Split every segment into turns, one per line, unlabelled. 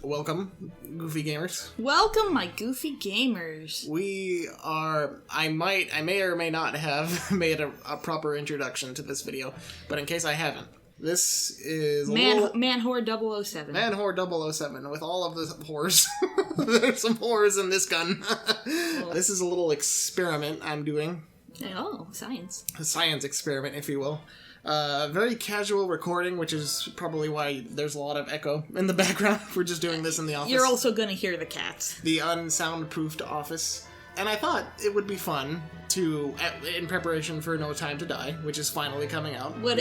Welcome, Goofy Gamers.
Welcome, my Goofy Gamers.
We are... I may or may not have made a proper introduction to this video, but in case I haven't, this is
Man-Whore 007.
Man-Whore 007, with all of the whores. There's some whores in this gun. This is a little experiment I'm doing.
Oh, science.
A science experiment, if you will. Very casual recording, which is probably why there's a lot of echo in the background. We're just doing this in the office.
You're also gonna hear the cats.
The unsoundproofed office. And I thought it would be fun to, in preparation for No Time to Die, which is finally coming out.
What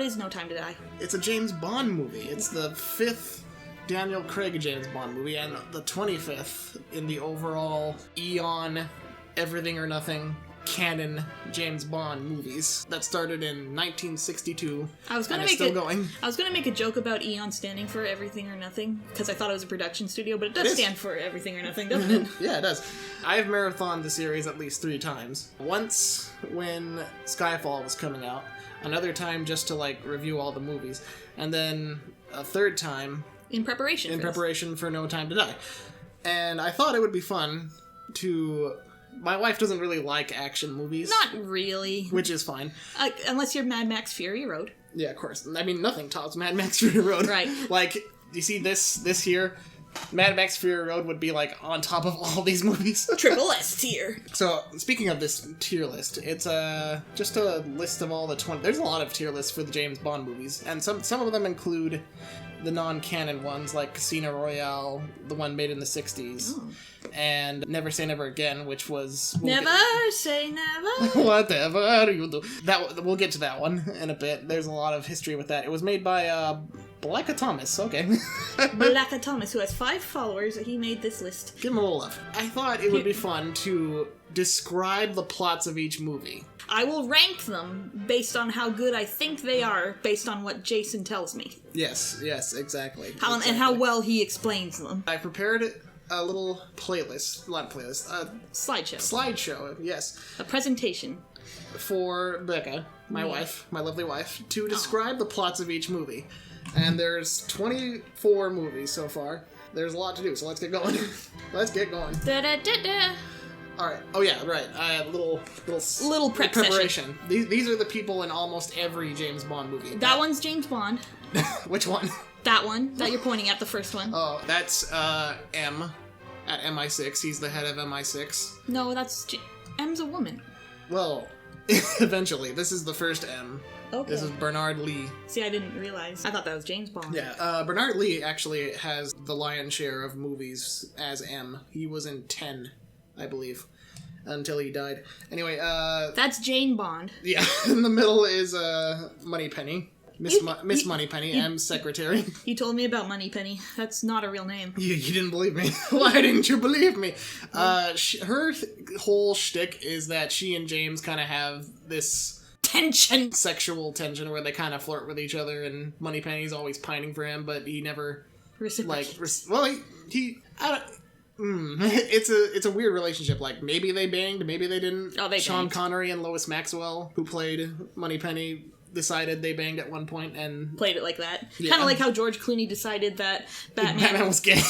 is No Time to Die?
It's a James Bond movie. It's the 5th Daniel Craig James Bond movie, and the 25th in the overall Eon, Everything or Nothing canon James Bond movies that started in 1962. I was gonna
make a joke about Eon standing for Everything or Nothing because I thought it was a production studio, but it does stand for Everything or Nothing, doesn't it?
Yeah, it does. I have marathoned the series at least 3 times. Once when Skyfall was coming out, another time just to review all the movies, and then a third time
in preparation for No Time to Die. And I thought it would be fun to... My wife doesn't really like action movies. Not really.
Which is fine.
Unless you're Mad Max Fury Road.
Yeah, of course. I mean, nothing tops Mad Max Fury Road.
Right.
You see this here? Mad Max Fury Road would be, on top of all these movies.
Triple S tier.
So, speaking of this tier list, it's just a list of all the 20... There's a lot of tier lists for the James Bond movies, and some of them include the non-canon ones, like Casino Royale, the one made in the 60s, and Never Say Never Again, which was...
Say never!
Whatever you do. We'll get to that one in a bit. There's a lot of history with that. It was made by Blacka Thomas, okay.
Blacka Thomas, who has 5 followers, he made this list.
Give him a little love. I thought it would be fun to describe the plots of each movie.
I will rank them based on how good I think they are, based on what Jason tells me.
Yes, exactly.
And how well he explains them.
I prepared a little playlist, slideshow, yes.
A presentation.
For Becca, my wife, my lovely wife, to describe the plots of each movie. And there's 24 movies so far. There's a lot to do, so let's get going.
Da-da-da-da.
All right. Oh yeah, right. I had little
prep
preparation. These are the people in almost every James Bond movie.
That one's James Bond.
Which one?
That one that you're pointing at, the first one.
Oh, that's M at MI6. He's the head of MI6.
No, M's a woman.
Well, eventually, this is the first M.
Okay.
This is Bernard Lee.
See, I didn't realize. I thought that was James Bond.
Yeah, Bernard Lee actually has the lion's share of movies as M. He was in 10. I believe, until he died. Anyway,
that's Jane Bond.
Yeah, in the middle is Moneypenny. Miss Moneypenny, M's secretary.
You told me about Moneypenny. That's not a real name.
You didn't believe me. Why didn't you believe me? Her whole shtick is that she and James kind of have this... sexual tension where they kind of flirt with each other, and Moneypenny's always pining for him, but he never...
reciprocates.
It's a weird relationship. Maybe they banged, maybe they didn't.
Oh, they
Sean
banged.
Connery and Lois Maxwell, who played Moneypenny, decided they banged at one point and...
Played it like that.
Yeah.
Kind of like how George Clooney decided that
Batman was gay.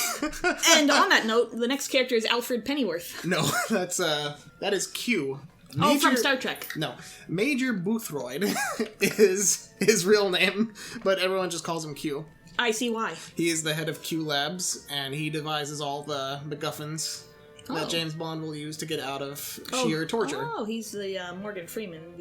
And on that note, the next character is Alfred Pennyworth.
No, that is Q.
From Star Trek.
No. Major Boothroyd is his real name, but everyone just calls him Q.
I see why.
He is the head of Q Labs, and he devises all the MacGuffins that James Bond will use to get out of sheer torture.
Oh, he's the Morgan Freeman.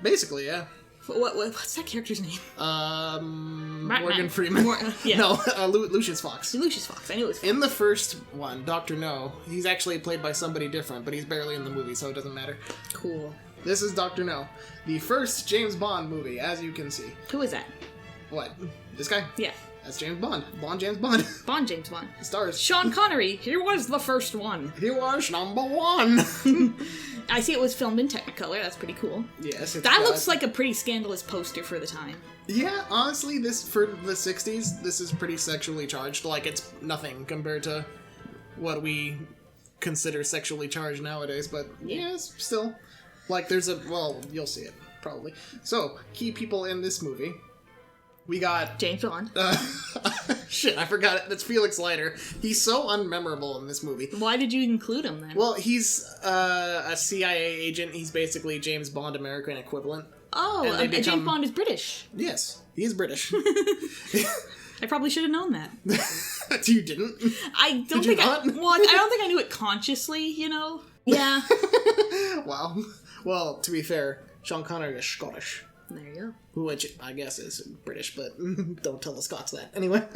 Basically, yeah.
What's that character's name?
Morgan Freeman.
Yeah.
No, Lucius Fox.
Lucius Fox. I knew it was Fox.
In the first one, Dr. No, he's actually played by somebody different, but he's barely in the movie, so it doesn't matter.
Cool.
This is Dr. No, the first James Bond movie, as you can see.
Who is that?
What? This guy?
Yeah.
That's James Bond. Bond James Bond.
Bond James Bond.
Stars.
Sean Connery. He was the first one.
He was number 1.
I see it was filmed in Technicolor. That's pretty cool.
Yes.
That looks like a pretty scandalous poster for the time.
Yeah, honestly, this for the 60s, this is pretty sexually charged. It's nothing compared to what we consider sexually charged nowadays, but yes, still. You'll see it, probably. So, key people in this movie. We got...
James Bond.
Shit, I forgot it. That's Felix Leiter. He's so unmemorable in this movie.
Why did you include him then?
Well, he's a CIA agent. He's basically James Bond American equivalent.
Oh, James Bond is British.
Yes, he is British.
I probably should have known that.
You didn't?
I don't think I don't think I knew it consciously, you know? Yeah.
Wow. Well, to be fair, Sean Connery is Scottish.
There you
go. Which I guess is British, but don't tell the Scots that. Anyway.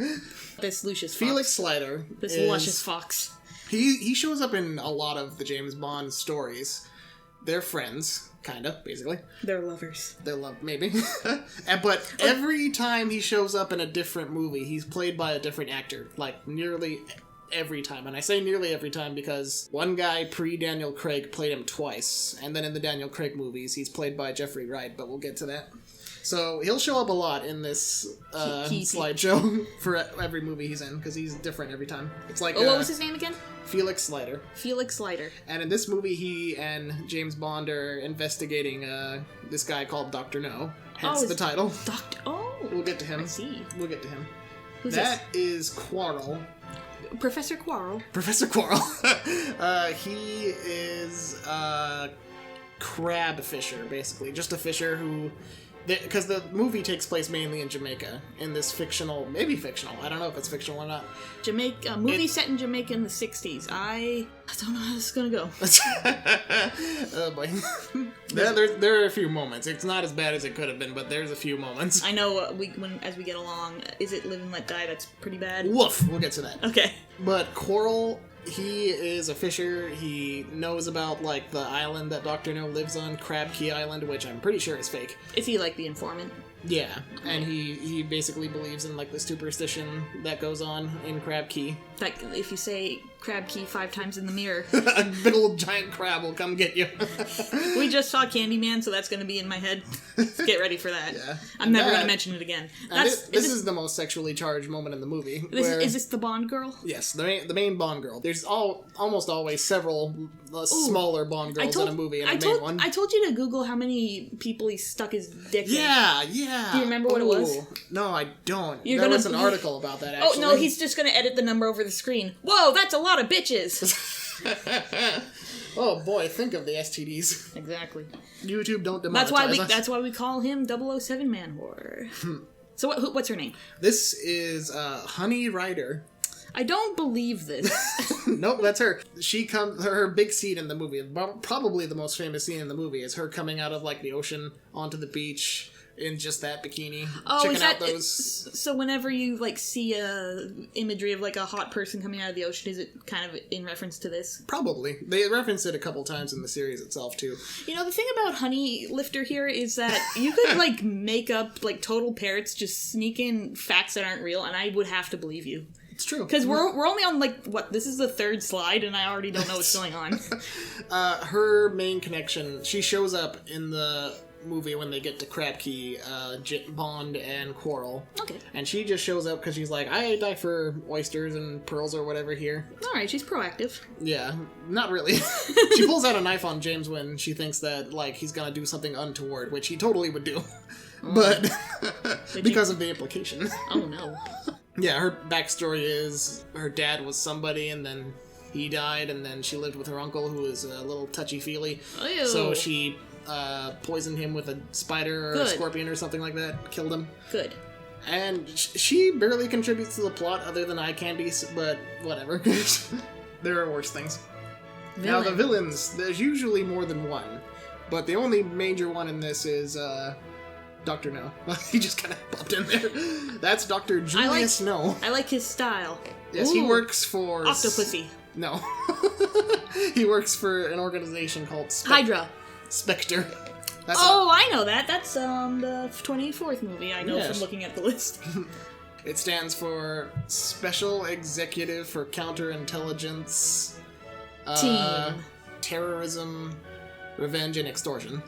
This Lucius Fox.
Felix Leiter.
This luscious fox.
He shows up in a lot of the James Bond stories. They're friends, kind of, basically.
They're lovers.
They're maybe. But every time he shows up in a different movie, he's played by a different actor. Like, nearly every time. And I say nearly every time because one guy pre-Daniel Craig played him twice. And then in the Daniel Craig movies, he's played by Jeffrey Wright, but we'll get to that. So he'll show up a lot in this slideshow for every movie he's in, because he's different every time. It's like
what was his name again?
Felix Leiter.
Felix Leiter.
And in this movie, he and James Bond are investigating this guy called Dr. No. Hence the title. We'll get to him.
I see.
We'll get to him.
Who's
that is Quarrel.
Professor Quarrel.
Professor Quarrel. He is a crab fisher, basically. Just a fisher who... Because the movie takes place mainly in Jamaica, in this fictional, maybe fictional, I don't know if it's fictional or not.
Jamaica, movie set in Jamaica in the 60s. I don't know how this is gonna go.
Oh boy. There are a few moments. It's not as bad as it could have been, but there's a few moments.
I know as we get along, is it Live and Let Die? That's pretty bad.
Woof! We'll get to that.
Okay.
But Quarrel... He is a fisher. He knows about, like, the island that Dr. No lives on, Crab Key Island, which I'm pretty sure is fake.
Is he, like, the informant?
Yeah, and he basically believes in, like, the superstition that goes on in Crab Key.
Like, if you say Crab Key 5 times in the mirror...
a big old giant crab will come get you.
We just saw Candyman, so that's going to be in my head. Get ready for that.
Yeah.
I'm never going to mention it again.
This is the most sexually charged moment in the movie.
Is this the Bond girl?
Yes, the main Bond girl. There's almost always several smaller Bond girls in a movie, and a main one.
I told you to Google how many people he stuck his dick in.
Yeah.
Do you remember what it was?
No, I don't. There was an article about that, actually.
Oh, no, he's just going to edit the number over the screen. Whoa, that's a lot of bitches!
Oh boy, think of the STDs.
Exactly.
YouTube don't demonetize us.
That's why we call him 007 Man Whore. So what's her name?
This is Honey Rider.
I don't believe this.
Nope, that's her. Her big scene in the movie, probably the most famous scene in the movie, is her coming out of, like, the ocean onto the beach in just that bikini.
Oh, so whenever you, like, see a imagery of, like, a hot person coming out of the ocean, is it kind of in reference to this?
Probably. They reference it a couple times in the series itself, too.
You know, the thing about Honey Lifter here is that you could, like, make up, like, total parrots, just sneak in facts that aren't real, and I would have to believe you.
It's true.
Because we're only on, like, this is the 3rd slide, and I already don't know what's going on.
Her main connection, she shows up in the movie when they get to Crab Key, Bond and Quarrel.
Okay.
And she just shows up because she's like, I die for oysters and pearls or whatever here.
Alright, she's proactive.
Yeah, not really. She pulls out a knife on James when she thinks that, like, he's gonna do something untoward, which he totally would do. But, because of the implication.
Oh no.
Yeah, her backstory is her dad was somebody, and then he died, and then she lived with her uncle, who was a little touchy-feely.
Ew.
So she poisoned him with a spider or a scorpion or something like that, killed him.
Good.
And she barely contributes to the plot other than eye candies, but whatever. There are worse things. Now, the villains, there's usually more than one, but the only major one in this is Dr. No. He just kind of popped in there. That's Dr. Julius No.
I like his style.
Yes, he works for...
Octopussy.
No. He works for an organization called
Hydra.
Spectre.
I know that. That's the 24th movie I know from looking at the list.
It stands for Special Executive for Counterintelligence,
Team,
Terrorism, Revenge, and Extortion.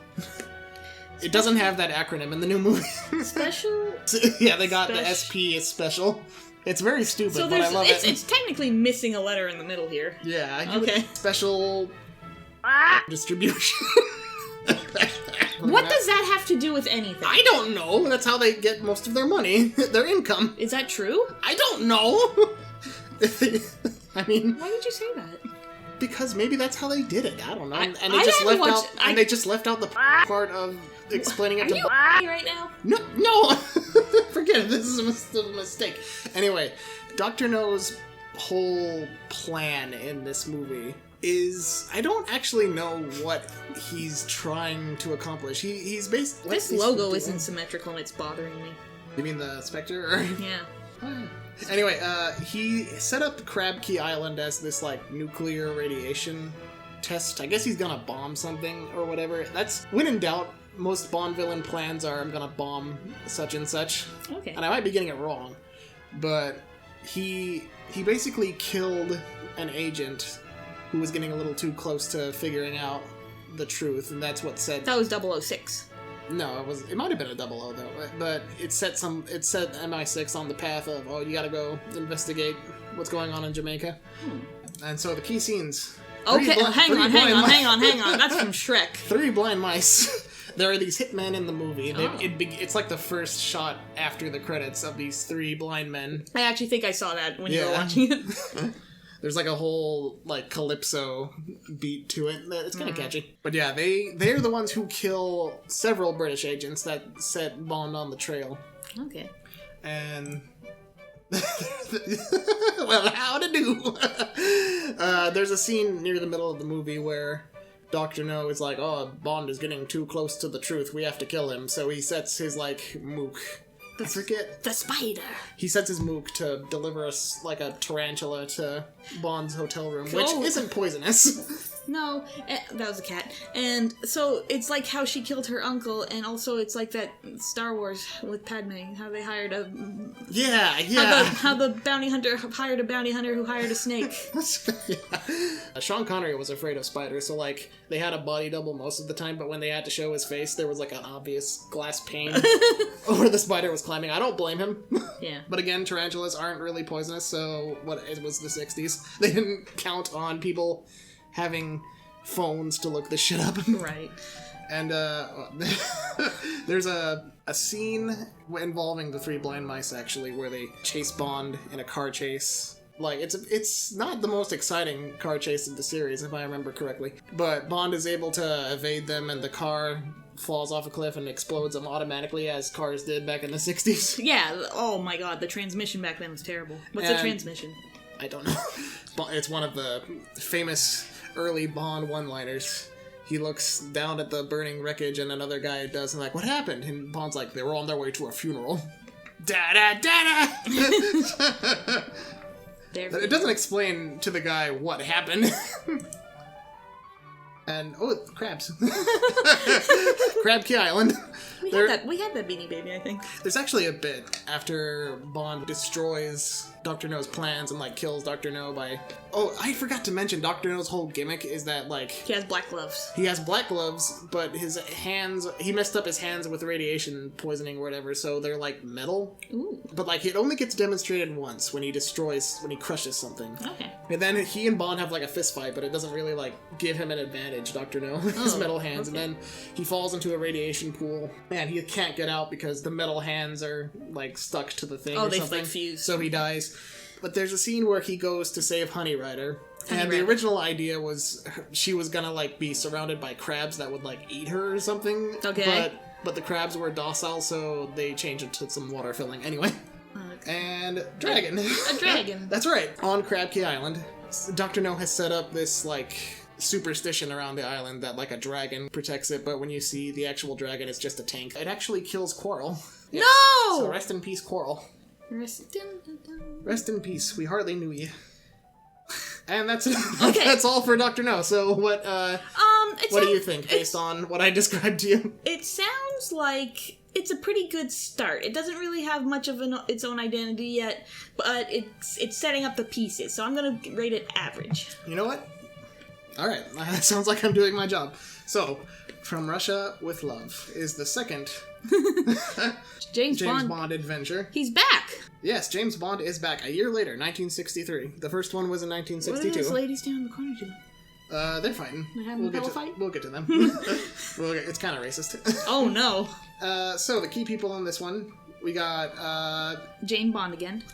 It doesn't have that acronym in the new movie.
Special?
Yeah, they got the SP as special. It's very stupid, but I love it.
It's technically missing a letter in the middle here.
Yeah.
Okay.
Special distribution.
What does that have to do with anything?
I don't know. That's how they get most of their money, their income.
Is that true?
I don't know. I mean,
why would you say that?
Because maybe that's how they did it. I don't know. And they
I
just
haven't
left
watched-
out. And they just left out the part of explaining it
Are
to.
you right now?
No. Forget it. This is a mistake. Anyway, Dr. No's whole plan in this movie is I don't actually know what he's trying to accomplish. He's basically
This logo isn't symmetrical and it's bothering me.
You mean the Spectre?
Yeah.
Anyway, he set up Crab Key Island as this, like, nuclear radiation test. I guess he's gonna bomb something or whatever. That's, when in doubt, most Bond villain plans are, I'm gonna bomb such and such.
Okay.
And I might be getting it wrong, but he basically killed an agent who was getting a little too close to figuring out the truth, and that's what said...
That was 006.
No, it might have been a 00 though, but it set MI6 on the path of, oh, you gotta go investigate what's going on in Jamaica. And so the key scenes.
Okay, hang on. That's from Shrek.
3 blind mice. There are these hitmen in the movie. It's like the first shot after the credits of these 3 blind men.
I actually think I saw that when you were watching it.
There's like a whole like calypso beat to it. It's kind of catchy. But yeah, they're the ones who kill several British agents that set Bond on the trail.
Okay.
And well, how to do? There's a scene near the middle of the movie where Dr. No is like, oh, Bond is getting too close to the truth. We have to kill him. So he sets his like mook. I forget.
The spider.
He sets his mook to deliver us like a tarantula to Bond's hotel room, which isn't poisonous.
No, that was a cat. And so it's like how she killed her uncle, and also it's like that Star Wars with Padme, how they hired a...
Yeah.
How the bounty hunter hired a bounty hunter who hired a snake.
Sean Connery was afraid of spiders, so like they had a body double most of the time, but when they had to show his face, there was like an obvious glass pane where the spider was climbing. I don't blame him.
Yeah.
But again, tarantulas aren't really poisonous, so it was the 60s. They didn't count on people having phones to look this shit up.
Right.
And there's a scene involving the 3 blind mice, actually, where they chase Bond in a car chase. Like, it's not the most exciting car chase of the series, if I remember correctly. But Bond is able to evade them, and the car falls off a cliff and explodes them automatically, as cars did back in the 60s.
Yeah, oh my god, the transmission back then was terrible. What's a transmission?
I don't know. It's one of the famous early Bond one-liners. He looks down at the burning wreckage, and another guy does, and like, what happened? And Bond's like, they were on their way to a funeral. Da-da-da-da! But it doesn't explain to the guy what happened. And, crabs. Crab Key Island.
We had that Beanie Baby, I think.
There's actually a bit after Bond destroys Dr. No's plans and, like, kills Dr. No by... Oh, I forgot to mention, Dr. No's whole gimmick is that, like...
He has black gloves.
He has black gloves, but his hands... He messed up his hands with radiation poisoning or whatever, so they're, like, metal.
Ooh.
But, like, it only gets demonstrated once when he crushes something.
Okay.
And then he and Bond have, like, a fist fight, but it doesn't really, like, give him an advantage, Dr. No, with his metal hands.
Okay.
And then he falls into a radiation pool, and he can't get out because the metal hands are, like, stuck to the thing or
they,
something.
like, fuse.
So he dies. But there's a scene where he goes to save Honey Rider. And the original idea was she was gonna, like, be surrounded by crabs that would, like, eat her or something.
Okay.
But the crabs were docile, so they changed it to some water filling. Anyway. And dragon.
A dragon.
That's right. On Crab Key Island, Dr. No has set up this, like, superstition around the island that, like, a dragon protects it, but when you see the actual dragon, it's just a tank. It actually kills Quarrel. Yes.
No!
So rest in peace, Quarrel. Rest in peace. We hardly knew you. And that's
Okay.
That's all for Dr. No. So what do you think based on what I described to you?
It sounds like it's a pretty good start. It doesn't really have much of its own identity yet, but it's setting up the pieces. So I'm going to rate it average.
You know what? All right. That sounds like I'm doing my job. So, From Russia with Love is the second
James
Bond adventure.
He's back!
Yes, James Bond is back a year later, 1963. The first one was in 1962.
What are those ladies down in the corner doing?
They're fighting.
They're having a pillow fight?
We'll get to them. It's kind of racist.
Oh, no.
So, the key people in this one, we got,
Jane Bond again.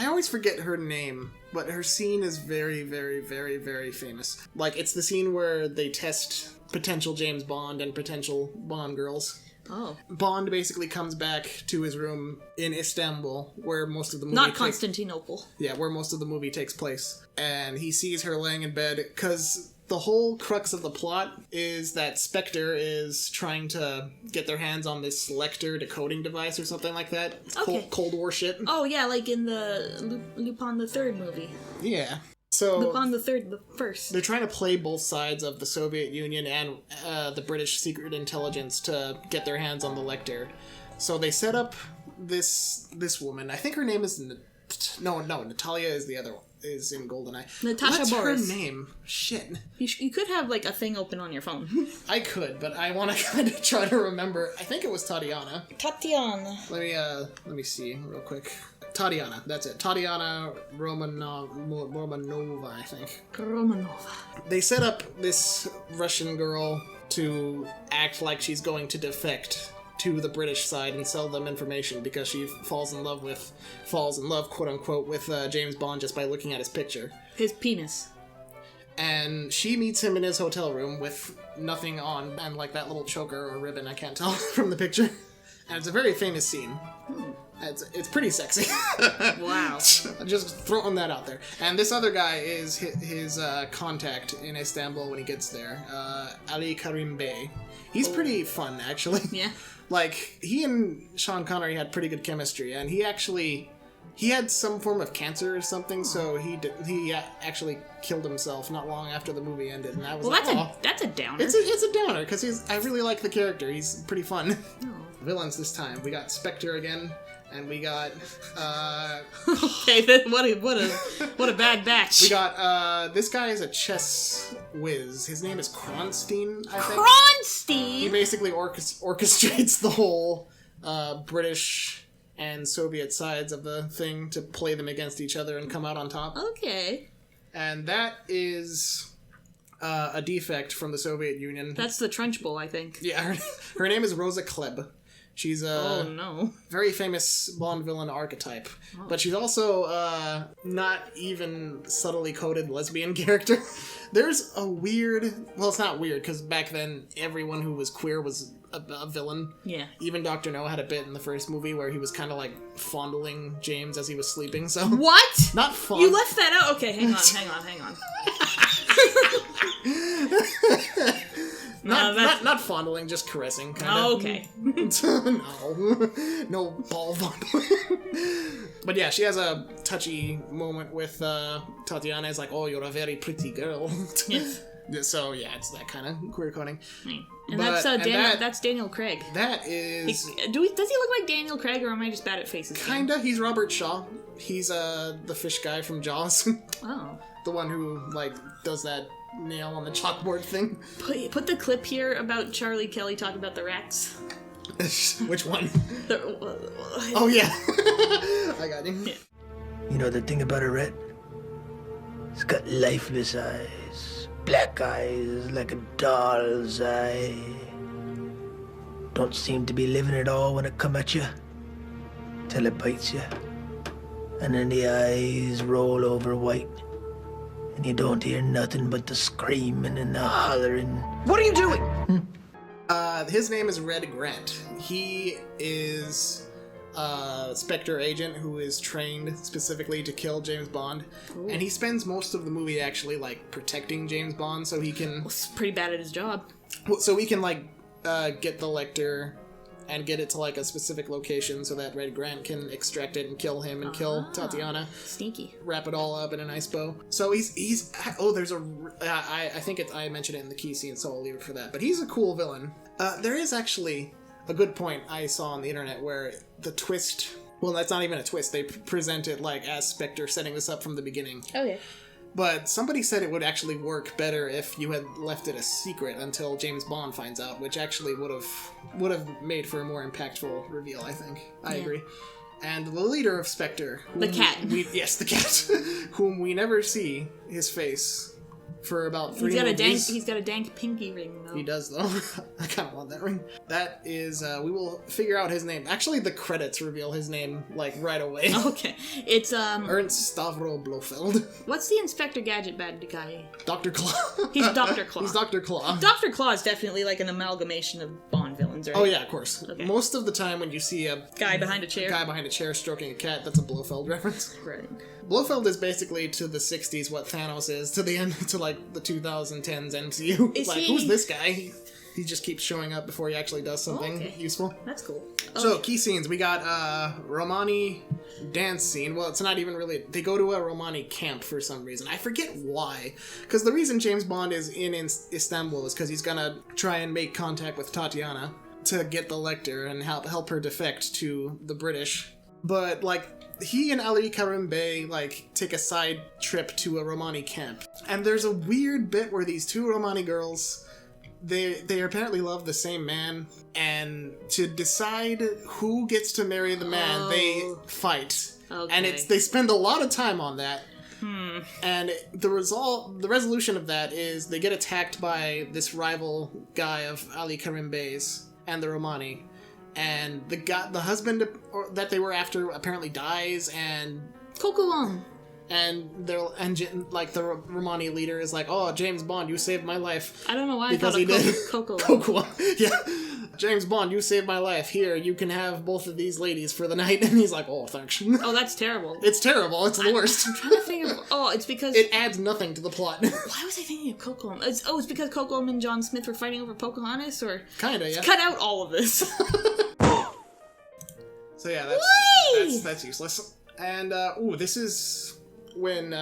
I always forget her name, but her scene is very, very, very, very famous. Like, it's the scene where they test potential James Bond and potential Bond girls.
Oh.
Bond basically comes back to his room in Istanbul, where most of the movie...
Not Constantinople.
Yeah, where most of the movie takes place. And he sees her laying in bed, because the whole crux of the plot is that Spectre is trying to get their hands on this Lecter decoding device or something like that. It's
Okay.
Cold War shit.
Oh, yeah, like in the Lupin the Third movie.
Yeah. So
Lupin the Third, the first.
they're trying to play both sides of the Soviet Union and the British secret intelligence to get their hands on the Lecter. So they set up this woman. I think her name is... No, Natalia is the other one. Is in GoldenEye.
Natasha
What's
Boris.
her name? Shit.
You could have, like, a thing open on your phone.
I could, but I want to kind of try to remember. I think it was Tatiana.
Tatiana.
Let me see real quick. Tatiana, that's it. Tatiana Romanova, I think.
Romanova.
They set up this Russian girl to act like she's going to defect to the British side and sell them information because she falls in love, quote unquote, with James Bond just by looking at his picture.
His penis.
And she meets him in his hotel room with nothing on and like that little choker or ribbon, I can't tell from the picture. And it's a very famous scene. It's pretty sexy.
Wow.
Just throwing that out there. And this other guy is his contact in Istanbul when he gets there. Ali Karim Bey. He's pretty fun, actually.
Yeah.
Like, he and Sean Connery had pretty good chemistry, and he had some form of cancer or something, so he actually killed himself not long after the movie ended, and I was
that's a downer.
It's a downer, because I really like the character. He's pretty fun.
Oh.
Villains this time. We got Spectre again, and we got,
Okay, then what a bad batch.
we got, this guy is a chess whiz. His name is Kronstein, I think. He
Kronstein?
basically orchestrates the whole British and Soviet sides of the thing to play them against each other and come out on top.
Okay.
And that is a defect from the Soviet Union.
That's the Trunchbull, I think.
Yeah, her name is Rosa Klebb. She's a very famous Bond villain archetype. Oh. But she's also not even subtly coded lesbian character. There's a weird... Well, it's not weird, because back then, everyone who was queer was a villain.
Yeah.
Even Dr. No had a bit in the first movie where he was kind of, like, fondling James as he was sleeping, so...
What?
Not fond...
You left that out? Okay, hang on.
Not fondling, just caressing, kind of.
Oh, okay.
No ball fondling. But yeah, she has a touchy moment with Tatiana. It's like, oh, you're a very pretty girl.
Yes.
So yeah, it's that kind of queer coding.
And that's Daniel Craig.
That is...
Does he look like Daniel Craig, or am I just bad at faces?
Kinda. He's Robert Shaw. He's the fish guy from Jaws.
Oh.
The one who, like, does that nail on the chalkboard thing.
Put the clip here about Charlie Kelly talking about the rats.
Which one?
Oh,
yeah. I got him.
Yeah.
You know the thing about a rat? It's got lifeless eyes. Black eyes like a doll's eye. Don't seem to be living at all when it come at you. Till it bites you. And then the eyes roll over white. And you don't hear nothing but the screaming and the hollering. What are you doing?
His name is Red Grant. He is a Spectre agent who is trained specifically to kill James Bond. Ooh. And he spends most of the movie actually, like, protecting James Bond so he can...
Well, he's pretty bad at his job.
So he can, like, get the Lecter and get it to, like, a specific location so that Red Grant can extract it and kill him and kill Tatiana.
Sneaky. Wrap
it all up in a nice bow. So he's oh, there's a... I think I mentioned it in the key scene, so I'll leave it for that. But he's a cool villain. There is actually a good point I saw on the internet where the twist... Well, that's not even a twist. They present it, like, as Spectre setting this up from the beginning.
Okay.
But somebody said it would actually work better if you had left it a secret until James Bond finds out, which actually would have made for a more impactful reveal, I think. I agree. And the leader of Spectre...
The cat.
Yes, the cat. Whom we never see his face for about 3 movies.
He's got a dank pinky ring, though.
He does, though. I kind of want that ring. That is, we will figure out his name. Actually, the credits reveal his name, like, right away.
Okay. It's,
Ernst Stavro Blofeld.
What's the Inspector Gadget bad guy?
Dr. Claw.
He's Dr. Claw.
He's Dr. Claw.
Dr. Claw is definitely, like, an amalgamation of Bond villains, right?
Oh, yeah, of course.
Okay.
Most of the time when you see a
Guy behind a chair.
Stroking a cat, that's a Blofeld reference.
Right.
Blofeld is basically to the 60s what Thanos is to the end, to like the 2010s MCU.
Is
like,
he...
who's this guy? He just keeps showing up before he actually does something useful.
That's cool.
So, key scenes. We got Romani dance scene. Well, it's not even really... They go to a Romani camp for some reason. I forget why. Because the reason James Bond is in Istanbul is because he's gonna try and make contact with Tatiana to get the Lecter and help her defect to the British. But, like, he and Ali Karim Bey, like, take a side trip to a Romani camp. And there's a weird bit where these two Romani girls... They apparently love the same man, and to decide who gets to marry the man, they fight.
Okay.
And they spend a lot of time on that. And the resolution of that is they get attacked by this rival guy of Ali Karim Bey's and the Romani. And the husband that they were after apparently dies, and
Coco.
And the Romani leader is like, "Oh, James Bond, you saved my life."
I don't know why
because
I thought
he
of Coco.
Coco, yeah. James Bond, you saved my life. Here, you can have both of these ladies for the night. And he's like, "Oh, thanks."
Oh, that's terrible.
It's terrible. It's the worst.
I'm trying to think of. Oh, it's because
it adds nothing to the plot.
Why was I thinking of Coco? It's because Coco and John Smith were fighting over Pocahontas, or
kinda, yeah.
Cut out all of this.
So yeah, that's useless. And this is when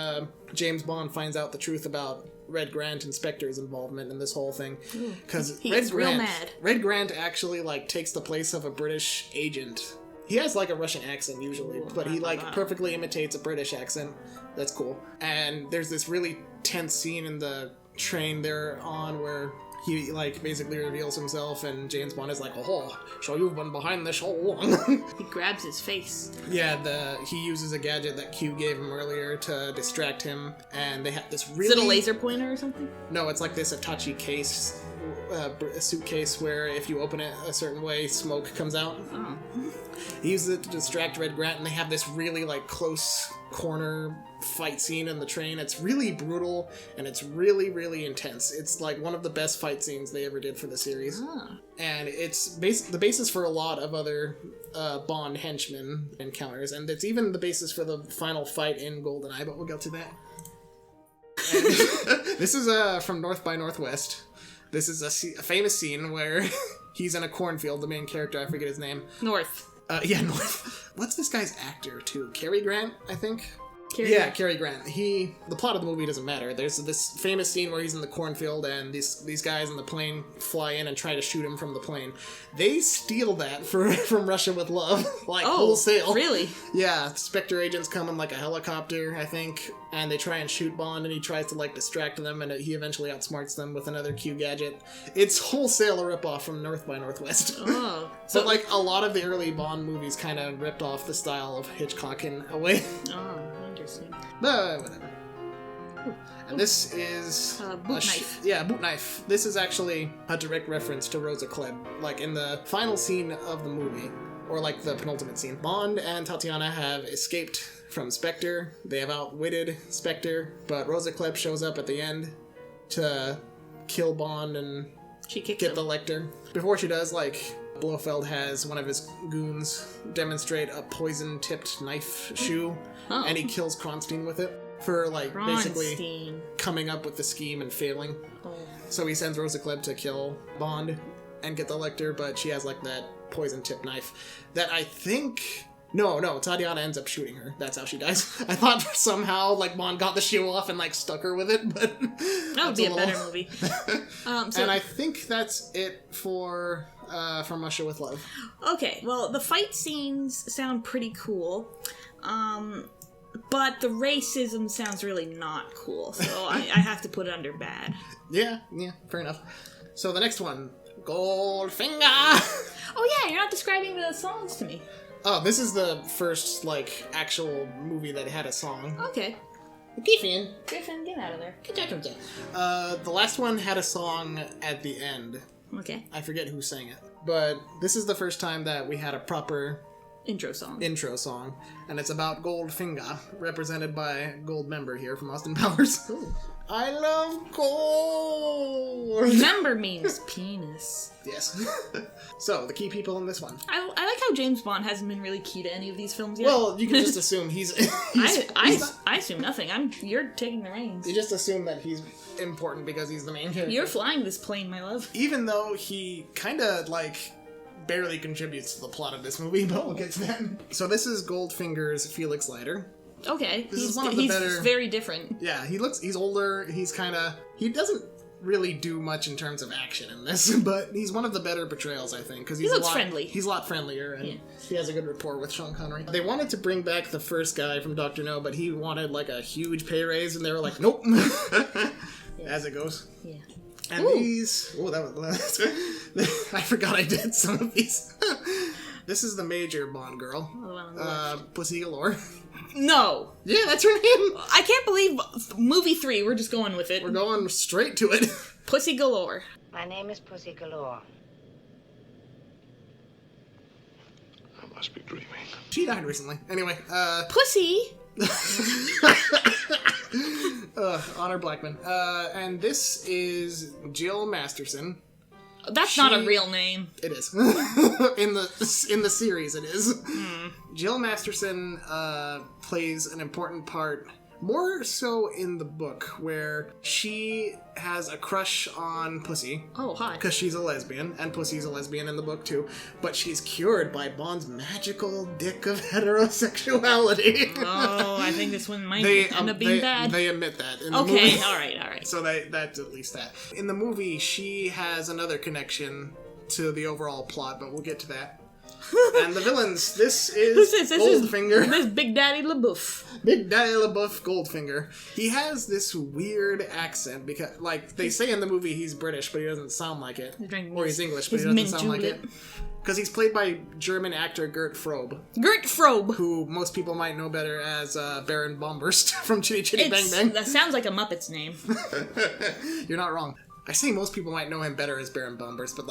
James Bond finds out the truth about Red Grant Inspector's involvement in this whole thing, because Red Grant actually like takes the place of a British agent. He has like a Russian accent usually, but he like perfectly imitates a British accent. That's cool. And there's this really tense scene in the train they're on where he like basically reveals himself, and James Bond is like, "Oh, so you've been behind this all along."
He grabs his face.
Yeah, he uses a gadget that Q gave him earlier to distract him, and they have this really...
Is it a laser pointer or something?
No, it's like this Hitachi case, a suitcase where if you open it a certain way, smoke comes out.
Oh.
He uses it to distract Red Grant, and they have this really like close corner fight scene in the train. It's really brutal, and it's really, really intense. It's like one of the best fight scenes they ever did for the series. And it's the basis for a lot of other Bond henchmen encounters, and it's even the basis for the final fight in GoldenEye, but we'll get to that. This is from North by Northwest. This is a famous scene where he's in a cornfield, the main character, I forget his name.
North.
North. What's this guy's actor, too? Cary Grant, I think? Cary Grant. The plot of the movie doesn't matter. There's this famous scene where he's in the cornfield and these guys in the plane fly in and try to shoot him from the plane. They steal that from Russia with Love, like wholesale.
Really?
Yeah, Spectre agents come in like a helicopter, I think, and they try and shoot Bond, and he tries to like distract them, and he eventually outsmarts them with another Q gadget. It's wholesale a ripoff from North by Northwest.
Oh.
But like a lot of the early Bond movies kind of ripped off the style of Hitchcock in a way.
Oh. Interesting.
But whatever. And this is
boot knife.
Boot knife. This is actually a direct reference to Rosa Klebb. Like in the final scene of the movie, or like the penultimate scene, Bond and Tatiana have escaped from Spectre. They have outwitted Spectre, but Rosa Klebb shows up at the end to kill Bond and get the Lecter. Before she does, like, Blofeld has one of his goons demonstrate a poison-tipped knife shoe, and he kills Kronstein with it for, like, basically coming up with the scheme and failing. So he sends Rosa Klebb to kill Bond and get the Lecter, but she has, like, that poison-tipped knife that I think... No, Tatiana ends up shooting her. That's how she dies. I thought somehow, like, Bond got the shoe off and, like, stuck her with it, but...
That would be a better movie.
And I think that's it for From Russia with Love.
Okay, well, the fight scenes sound pretty cool, but the racism sounds really not cool, so I have to put it under bad.
Yeah, fair enough. So the next one, Goldfinger!
Oh yeah, you're not describing the songs to me.
Oh, this is the first, like, actual movie that had a song.
Okay.
Griffin.
Griffin, get out of there.
The last one had a song at the end.
Okay.
I forget who sang it. But this is the first time that we had a proper
Intro song.
And it's about Goldfinger, represented by Goldmember here from Austin Powers.
Ooh.
I love gold!
Member means penis.
Yes. So, the key people in this one.
I like how James Bond hasn't been really key to any of these films yet.
Well, you can just assume he's
I assume nothing. You're taking the reins.
You just assume that he's important because he's the main character.
You're flying this plane, my love.
Even though he kind of, barely contributes to the plot of this movie, but we'll get to that. So this is Goldfinger's Felix Leiter.
Okay.
This is one of the better...
He's very different.
Yeah, he's older, he doesn't really do much in terms of action in this, but he's one of the better portrayals, I think, because
he looks friendly.
He's a lot friendlier, and he has a good rapport with Sean Connery. They wanted to bring back the first guy from Dr. No, but he wanted, a huge pay raise, and they were like, nope. As it goes.
Yeah.
And these... Oh, that was... I forgot I did some of these. This is the major Bond girl. Pussy Galore.
No.
Yeah, that's her name.
I can't believe movie 3, we're just going with it.
We're going straight to it.
Pussy Galore.
My name is Pussy Galore.
I must be dreaming.
She died recently. Anyway,
Pussy?
Honor Blackman. And this is Jill Masterson.
That's not a real name.
It is. in the series, it is. Jill Masterson plays an important part, more so in the book, where she has a crush on Pussy.
Oh, hi.
Because she's a lesbian, and Pussy's a lesbian in the book too. But she's cured by Bond's magical dick of heterosexuality.
Oh, I think this one might end up being bad.
They admit that in the movie.
Okay, alright.
So that's at least that. In the movie, she has another connection to the overall plot, but we'll get to that. And the villains, this is Goldfinger.
This Big Daddy LaBeouf.
Big Daddy LaBeouf Goldfinger. He has this weird accent because, they say in the movie he's British, but he doesn't sound like it. Or he's English, but he doesn't sound like it. Because he's played by German actor Gert Frobe.
Gert Frobe!
Who most people might know better as Baron Bombburst from Chitty Chitty Bang Bang.
That sounds like a Muppet's name.
You're not wrong. I say most people might know him better as Baron Bombburst, but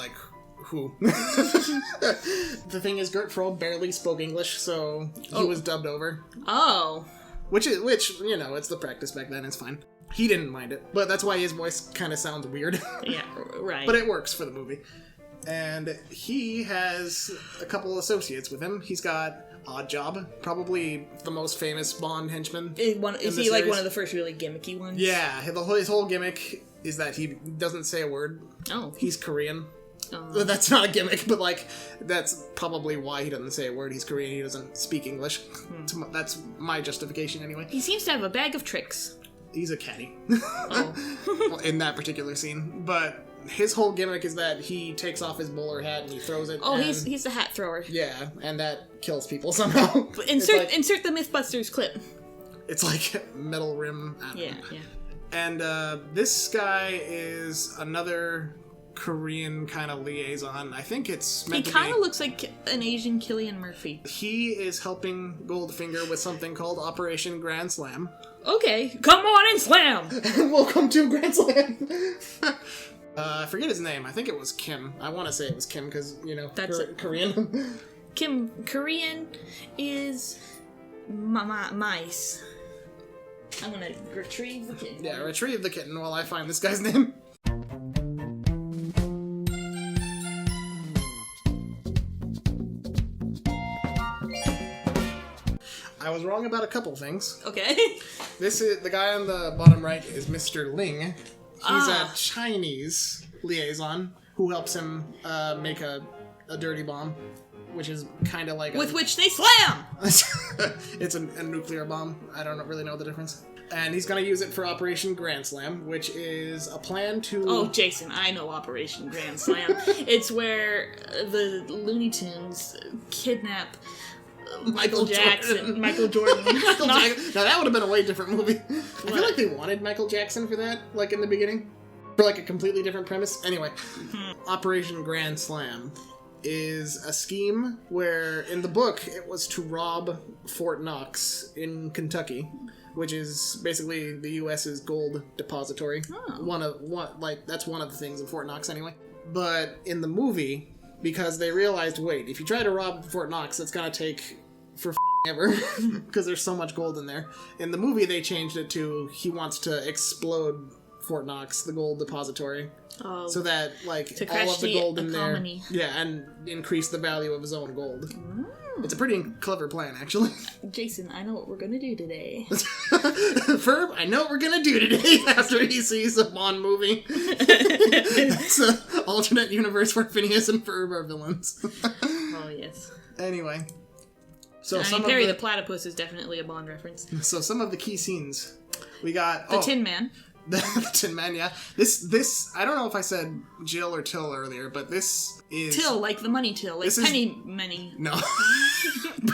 who? The thing is, Gert Frobe barely spoke English, so he was dubbed over.
Oh.
Which, it's the practice back then, it's fine. He didn't mind it, but that's why his voice kind of sounds weird.
Yeah, right.
But it works for the movie. And he has a couple associates with him. He's got Oddjob, probably the most famous Bond henchman.
Is he one of the first really gimmicky ones?
Yeah, his whole gimmick is that he doesn't say a word.
Oh.
He's Korean. That's not a gimmick, but that's probably why he doesn't say a word. He's Korean, he doesn't speak English. That's my justification anyway.
He seems to have a bag of tricks.
He's a caddy.
Oh.
In that particular scene. But his whole gimmick is that he takes off his bowler hat and he throws it.
Oh, he's the hat thrower.
Yeah, and that kills people somehow.
Insert the Mythbusters clip.
It's like metal rim.
Yeah.
And this guy is another Korean kind of liaison. I think it's meant to be...
He kind of looks like an Asian Cillian Murphy.
He is helping Goldfinger with something called Operation Grand Slam.
Okay, come on and slam!
Welcome to Grand Slam! I forget his name. I think it was Kim. I want to say it was Kim because,
that's
Korean.
Kim, Korean is mice. I'm gonna retrieve the kitten.
Yeah, retrieve the kitten while I find this guy's name. I was wrong about a couple things.
Okay.
This is the guy on the bottom right is Mr. Ling. He's a Chinese liaison who helps him make a dirty bomb, which is kind of like
with which they slam.
It's a nuclear bomb. I don't really know the difference. And he's gonna use it for Operation Grand Slam, which is a plan to...
Oh, Jason, I know Operation Grand Slam. It's where the Looney Tunes kidnap Michael Jackson. Michael Jordan.
Michael Jackson. Now, that would have been a way different movie. I feel like they wanted Michael Jackson for that, in the beginning. For, a completely different premise. Anyway, Operation Grand Slam is a scheme where, in the book, it was to rob Fort Knox in Kentucky. which is basically the U.S.'s gold depository.
Oh.
That's one of the things in Fort Knox anyway. But in the movie, because they realized, wait, if you try to rob Fort Knox, it's gonna take for ever, because there's so much gold in there. In the movie, they changed it to he wants to explode Fort Knox, the gold depository.
Oh,
so that, like,
to
all of the gold in there...
economy.
Yeah, and increase the value of his own gold. It's a pretty clever plan, actually.
Jason, I know what we're gonna do today.
Ferb, I know what we're gonna do today after he sees the Bond movie. It's an alternate universe where Phineas and Ferb are villains.
Oh, yes.
Anyway. So
I mean, Perry the Platypus is definitely a Bond reference.
So some of the key scenes. We got...
The Tin Man.
The Tin Man, yeah. This, I don't know if I said Jill or Till earlier, but this is...
Till, like the money till. Like Penny Many.
No.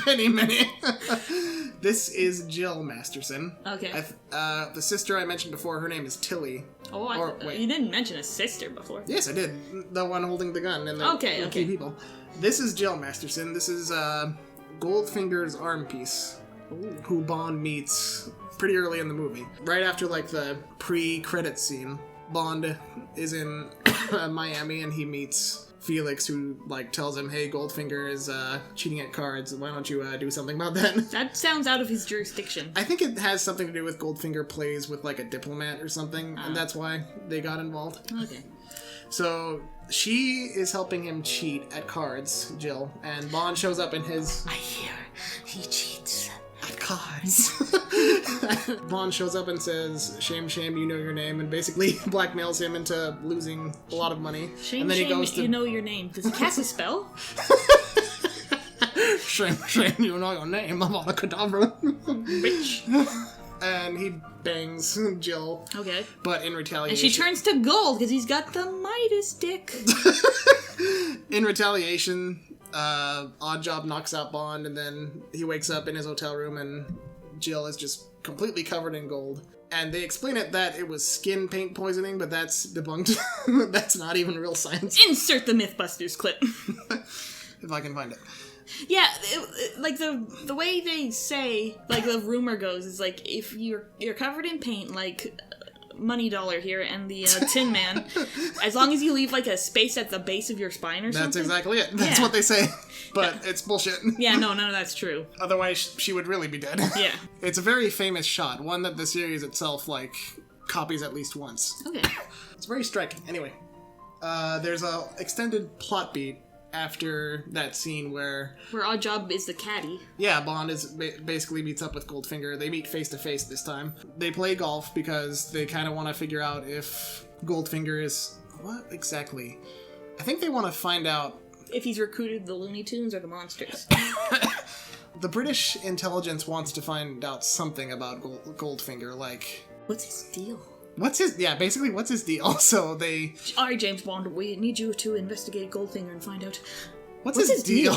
Penny Many. This is Jill Masterson.
Okay.
The sister I mentioned before, her name is Tilly.
Oh, you didn't mention a sister before.
Yes, I did. The one holding the gun and the key people. This is Jill Masterson. This is Goldfinger's arm piece, who Bond meets pretty early in the movie. Right after, like, the pre-credit scene, Bond is in Miami and he meets Felix, who, like, tells him, hey, Goldfinger is cheating at cards, why don't you do something about that?
That sounds out of his jurisdiction.
I think it has something to do with Goldfinger plays with, like, a diplomat or something, and that's why they got involved.
Okay.
So she is helping him cheat at cards, Jill, and Bond shows up in his...
I hear he cheats
at cards. Bond shows up and says, shame, shame, you know your name, and basically blackmails him into losing a lot of money.
Shame,
and then
shame,
he goes to...
you know your name. Does he cast a spell?
Shame, shame, you know your name, Avada Kedavra.
Bitch.
And he bangs Jill.
Okay.
But in retaliation...
And she turns to gold because he's got the Midas dick.
In retaliation, Oddjob knocks out Bond, and then he wakes up in his hotel room, and Jill is just completely covered in gold. And they explain it that it was skin paint poisoning, but that's debunked. That's not even real science.
Insert the Mythbusters clip.
If I can find it.
Yeah, like the way they say, like the rumor goes, is like if you're covered in paint, like Money Dollar here and the Tin Man, as long as you leave like a space at the base of your spine or something.
That's exactly it. That's what they say, but it's bullshit.
Yeah, no, that's true.
Otherwise, she would really be dead.
Yeah.
It's a very famous shot, one that the series itself like copies at least once.
Okay.
It's very striking. Anyway, there's a extended plot beat after that scene where
Oddjob is the caddy.
Yeah, Bond is basically meets up with Goldfinger. They meet face to face this time. They play golf because they kind of want to figure out if Goldfinger is... What exactly? I think they want to find out...
If he's recruited the Looney Tunes or the monsters.
The British intelligence wants to find out something about Goldfinger, like...
What's his deal?
What's his deal? So they...
Alright, James Bond, we need you to investigate Goldfinger and find out...
What's his deal?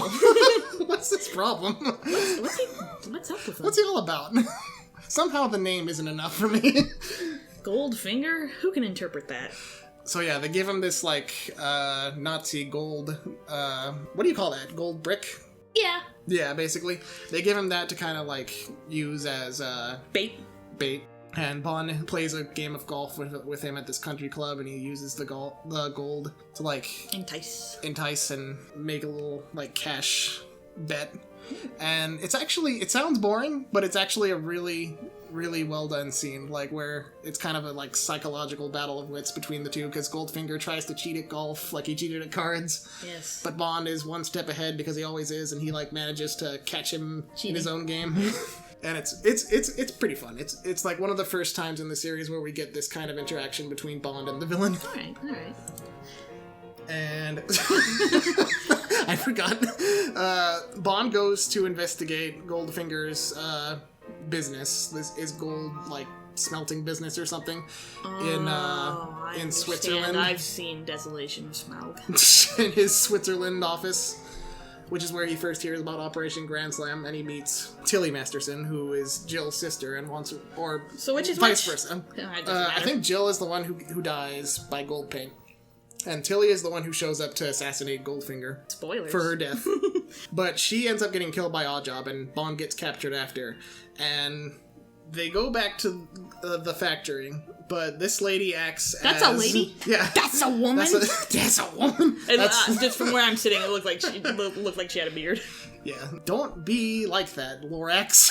What's his problem?
What's up with him?
What's he all about? Somehow the name isn't enough for me.
Goldfinger? Who can interpret that?
So yeah, they give him this, like, Nazi gold... what do you call that? Gold brick?
Yeah.
Yeah, basically. They give him that to kind of, like, use as,
Bait.
And Bond plays a game of golf with him at this country club, and he uses the gold to, like... Entice and make a little, like, cash bet. And it's actually... It sounds boring, but it's actually a really, really well-done scene, like, where it's kind of a, like, psychological battle of wits between the two, because Goldfinger tries to cheat at golf, like he cheated at cards.
Yes.
But Bond is one step ahead, because he always is, and he, like, manages to catch him in his own game. And it's pretty fun. It's like one of the first times in the series where we get this kind of interaction between Bond and the villain.
All right.
And I forgot. Bond goes to investigate Goldfinger's business. This is gold, like, smelting business or something in Switzerland.
I've seen Desolation of Smaug.
In his Switzerland office, which is where he first hears about Operation Grand Slam, and he meets Tilly Masterson, who is Jill's sister, and wants, or
so which is
vice
which?
versa.
I
think Jill is the one who dies by gold paint, and Tilly is the one who shows up to assassinate Goldfinger.
Spoilers.
For her death. But she ends up getting killed by Oddjob, and Bond gets captured after, and They go back to the factory, but this lady acts
That's
as...
a lady?
Yeah.
That's a woman?
That's a woman!
Just from where I'm sitting, it looked like she had a beard.
Yeah. Don't be like that, Lorax.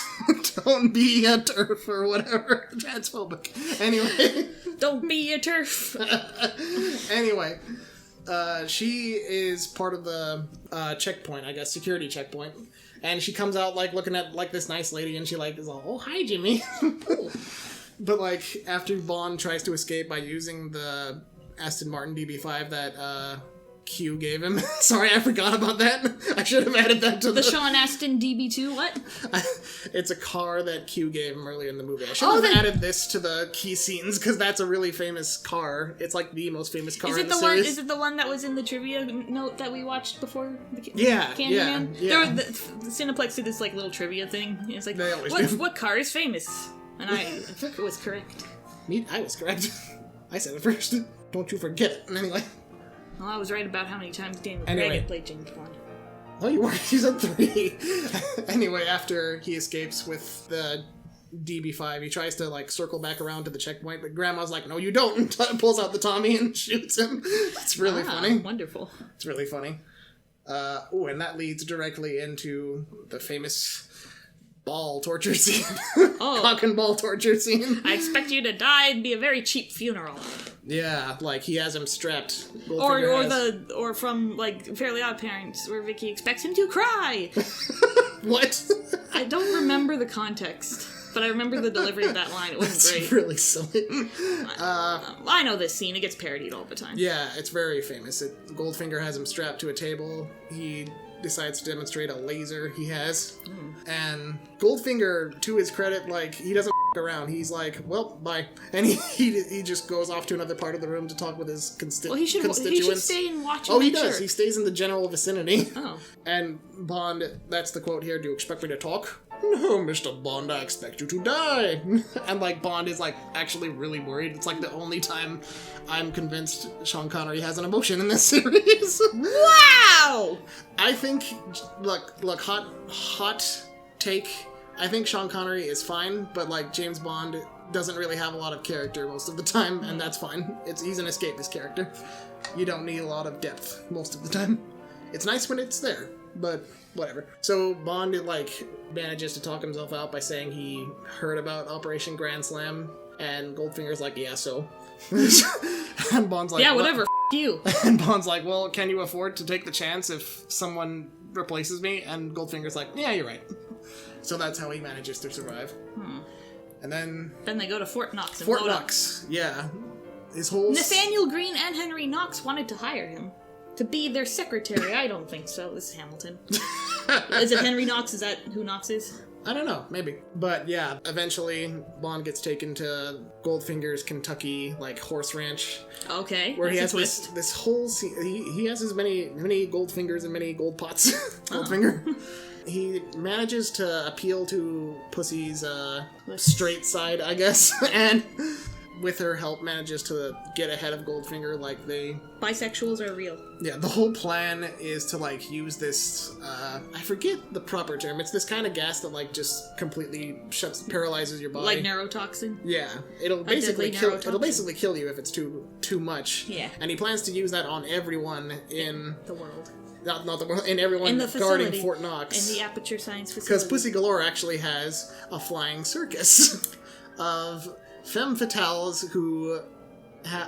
Don't be a turf or whatever. Transphobic. Anyway.
Don't be a turf.
Anyway. She is part of the checkpoint, I guess, security checkpoint. And she comes out, like, looking at, like, this nice lady, and she, like, is all, oh, hi, Jimmy. But, like, after Bond tries to escape by using the Aston Martin DB5 that, Q gave him. Sorry, I forgot about that. I should have added that to
the Sean Astin DB2, what?
It's a car that Q gave him earlier in the movie. I should have added this to the key scenes, because that's a really famous car. It's, like, the most famous car in the series.
Is it the one that was in the trivia note that we watched before?
Yeah,
Candyman?
yeah.
The Cineplex did this, like, little trivia thing. It's like,
They always do.
what car is famous? And I was correct.
I was correct. I said it first. Don't you forget it. Anyway.
Well, I was right about how many times Daniel Craig
Anyway.
had played James Bond.
Oh, you were. You said 3. Anyway, after he escapes with the DB5, he tries to, like, circle back around to the checkpoint, but Grandma's like, no, you don't, and pulls out the Tommy and shoots him. It's really funny.
Wonderful.
It's really funny. And that leads directly into the famous ball torture scene. Cock and ball torture scene.
I expect you to die and be a very cheap funeral.
Yeah, like, he has him strapped.
Or from, like, Fairly Odd Parents, where Vicky expects him to cry.
What?
I don't remember the context, but I remember the delivery of that line. It wasn't great.
It's really silly.
I know this scene. It gets parodied all the time.
Yeah, it's very famous. Goldfinger has him strapped to a table. He decides to demonstrate a laser he has. And Goldfinger, to his credit, like, he doesn't around. He's like, well, bye. And he just goes off to another part of the room to talk with his constituents.
He should stay and watch and
Oh, he
make
does.
sure.
He stays in the general vicinity.
Oh.
And Bond, that's the quote here, do you expect me to talk? No, Mr. Bond, I expect you to die. And, like, Bond is, like, actually really worried. It's, like, the only time I'm convinced Sean Connery has an emotion in this series.
Wow!
I think, look, hot take. I think Sean Connery is fine, but, like, James Bond doesn't really have a lot of character most of the time, and that's fine. He's an escapist character. You don't need a lot of depth most of the time. It's nice when it's there, but whatever. So Bond, like, manages to talk himself out by saying he heard about Operation Grand Slam, and Goldfinger's like, yeah, so. And Bond's like,
yeah, whatever, you.
And Bond's like, well, can you afford to take the chance if someone replaces me? And Goldfinger's like, yeah, you're right. So that's how he manages to survive. And then
they go to Fort Knox and
Fort
load up.
Knox, yeah. His whole...
Nathaniel Green and Henry Knox wanted to hire him to be their secretary. I don't think so. This is Hamilton. Is it Henry Knox? Is that who Knox is?
I don't know, maybe. But yeah, eventually Bond gets taken to Goldfinger's Kentucky, like, horse ranch.
Okay,
where he has
twist.
this whole scene. He has as many Goldfingers and many gold pots. Goldfinger. He manages to appeal to Pussy's straight side, I guess, and with her help manages to get ahead of Goldfinger. Like, they...
Bisexuals are real.
Yeah, the whole plan is to, like, use this, I forget the proper term. It's this kind of gas that, like, just completely paralyzes your body.
Like neurotoxin?
Yeah. It'll basically kill you if it's too much.
Yeah.
And he plans to use that on everyone in...
the world.
Not the world, in everyone
in the
guarding Fort Knox.
In the Aperture Science Facility.
Because Pussy Galore actually has a flying circus of femme fatales who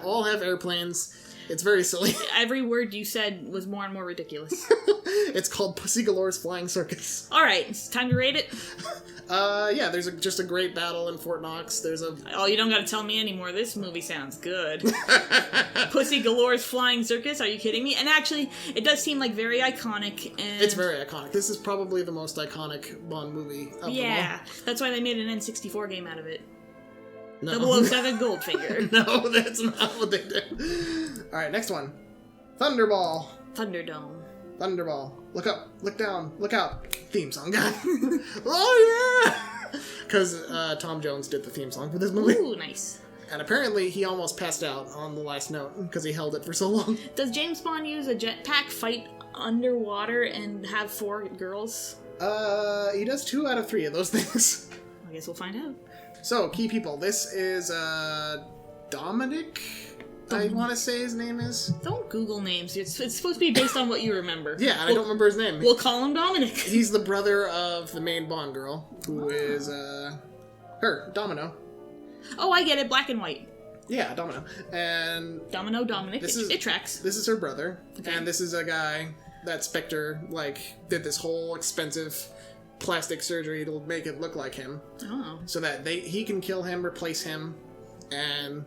all have airplanes. It's very silly.
Every word you said was more and more ridiculous.
It's called Pussy Galore's Flying Circus.
Alright, it's time to rate it?
Yeah, there's just a great battle in Fort Knox.
Oh, you don't gotta tell me anymore. This movie sounds good. Pussy Galore's Flying Circus? Are you kidding me? And actually, it does seem, like, very iconic. And
it's very iconic. This is probably the most iconic Bond movie of them all.
That's why they made an N64 game out of it.
No.
007 Goldfinger.
No, that's not what they did. Alright, next one. Thunderball.
Thunderdome.
Thunderball. Look up, look down, look out. Theme song guy. Oh yeah! Because Tom Jones did the theme song for this movie.
Ooh, nice.
And apparently he almost passed out on the last note because he held it for so long.
Does James Bond use a jetpack, fight underwater, and have 4 girls?
He does 2 out of 3 of those things.
I guess we'll find out.
So, key people. This is Dominic, I want to say his name is.
Don't Google names. It's supposed to be based on what you remember.
Yeah, and I don't remember his name.
We'll call him Dominic.
He's the brother of the main Bond girl, who is, her, Domino.
Oh, I get it. Black and white.
Yeah, Domino. And
Dominic. It tracks.
This is her brother,
Okay.
and this is a guy that Spectre, did this whole expensive plastic surgery to make it look like him.
Oh.
So that he can kill him, replace him, and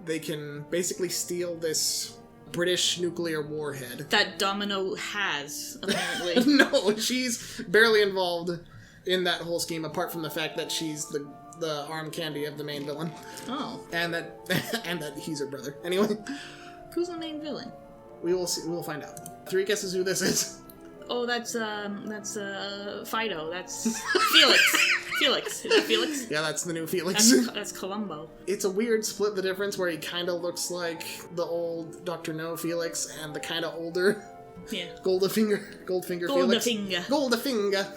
they can basically steal this British nuclear warhead.
That Domino has, apparently.
No, she's barely involved in that whole scheme, apart from the fact that she's the arm candy of the main villain.
Oh.
And that he's her brother. Anyway.
Who's the main villain?
We will see. We will find out. 3 guesses who this is.
Oh, that's Fido. That's Felix. Felix. Is that Felix?
Yeah, that's the new Felix.
That's Columbo.
It's a weird split the difference where he kind of looks like the old Dr. No Felix and the kind of older
Yeah.
Goldfinger Felix.
Goldfinger.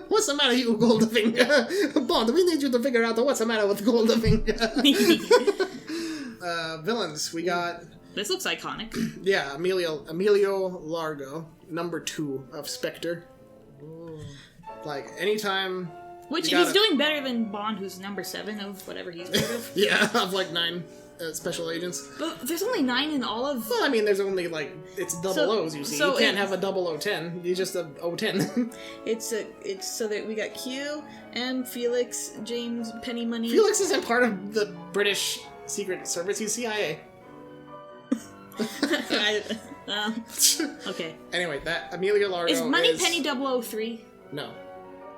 What's the matter, you Goldfinger? Bond, we need you to figure out what's the matter with Goldfinger. Villains, we got...
This looks iconic.
Yeah, Emilio Largo, number 2 of Spectre.
Ooh.
Anytime...
Which he's doing better than Bond, who's number 7 of whatever he's part of.
Yeah, of 9 special agents.
But there's only 9 in all of...
Well, I mean, there's only, it's double O's, you see.
So
you can't have a 0010. You just have 010.
It's so that we got Q, M, Felix, James, Penny Money.
Felix isn't part of the British Secret Service. He's CIA.
Okay.
Anyway, that Emilio Largo
Is Moneypenny 003?
No.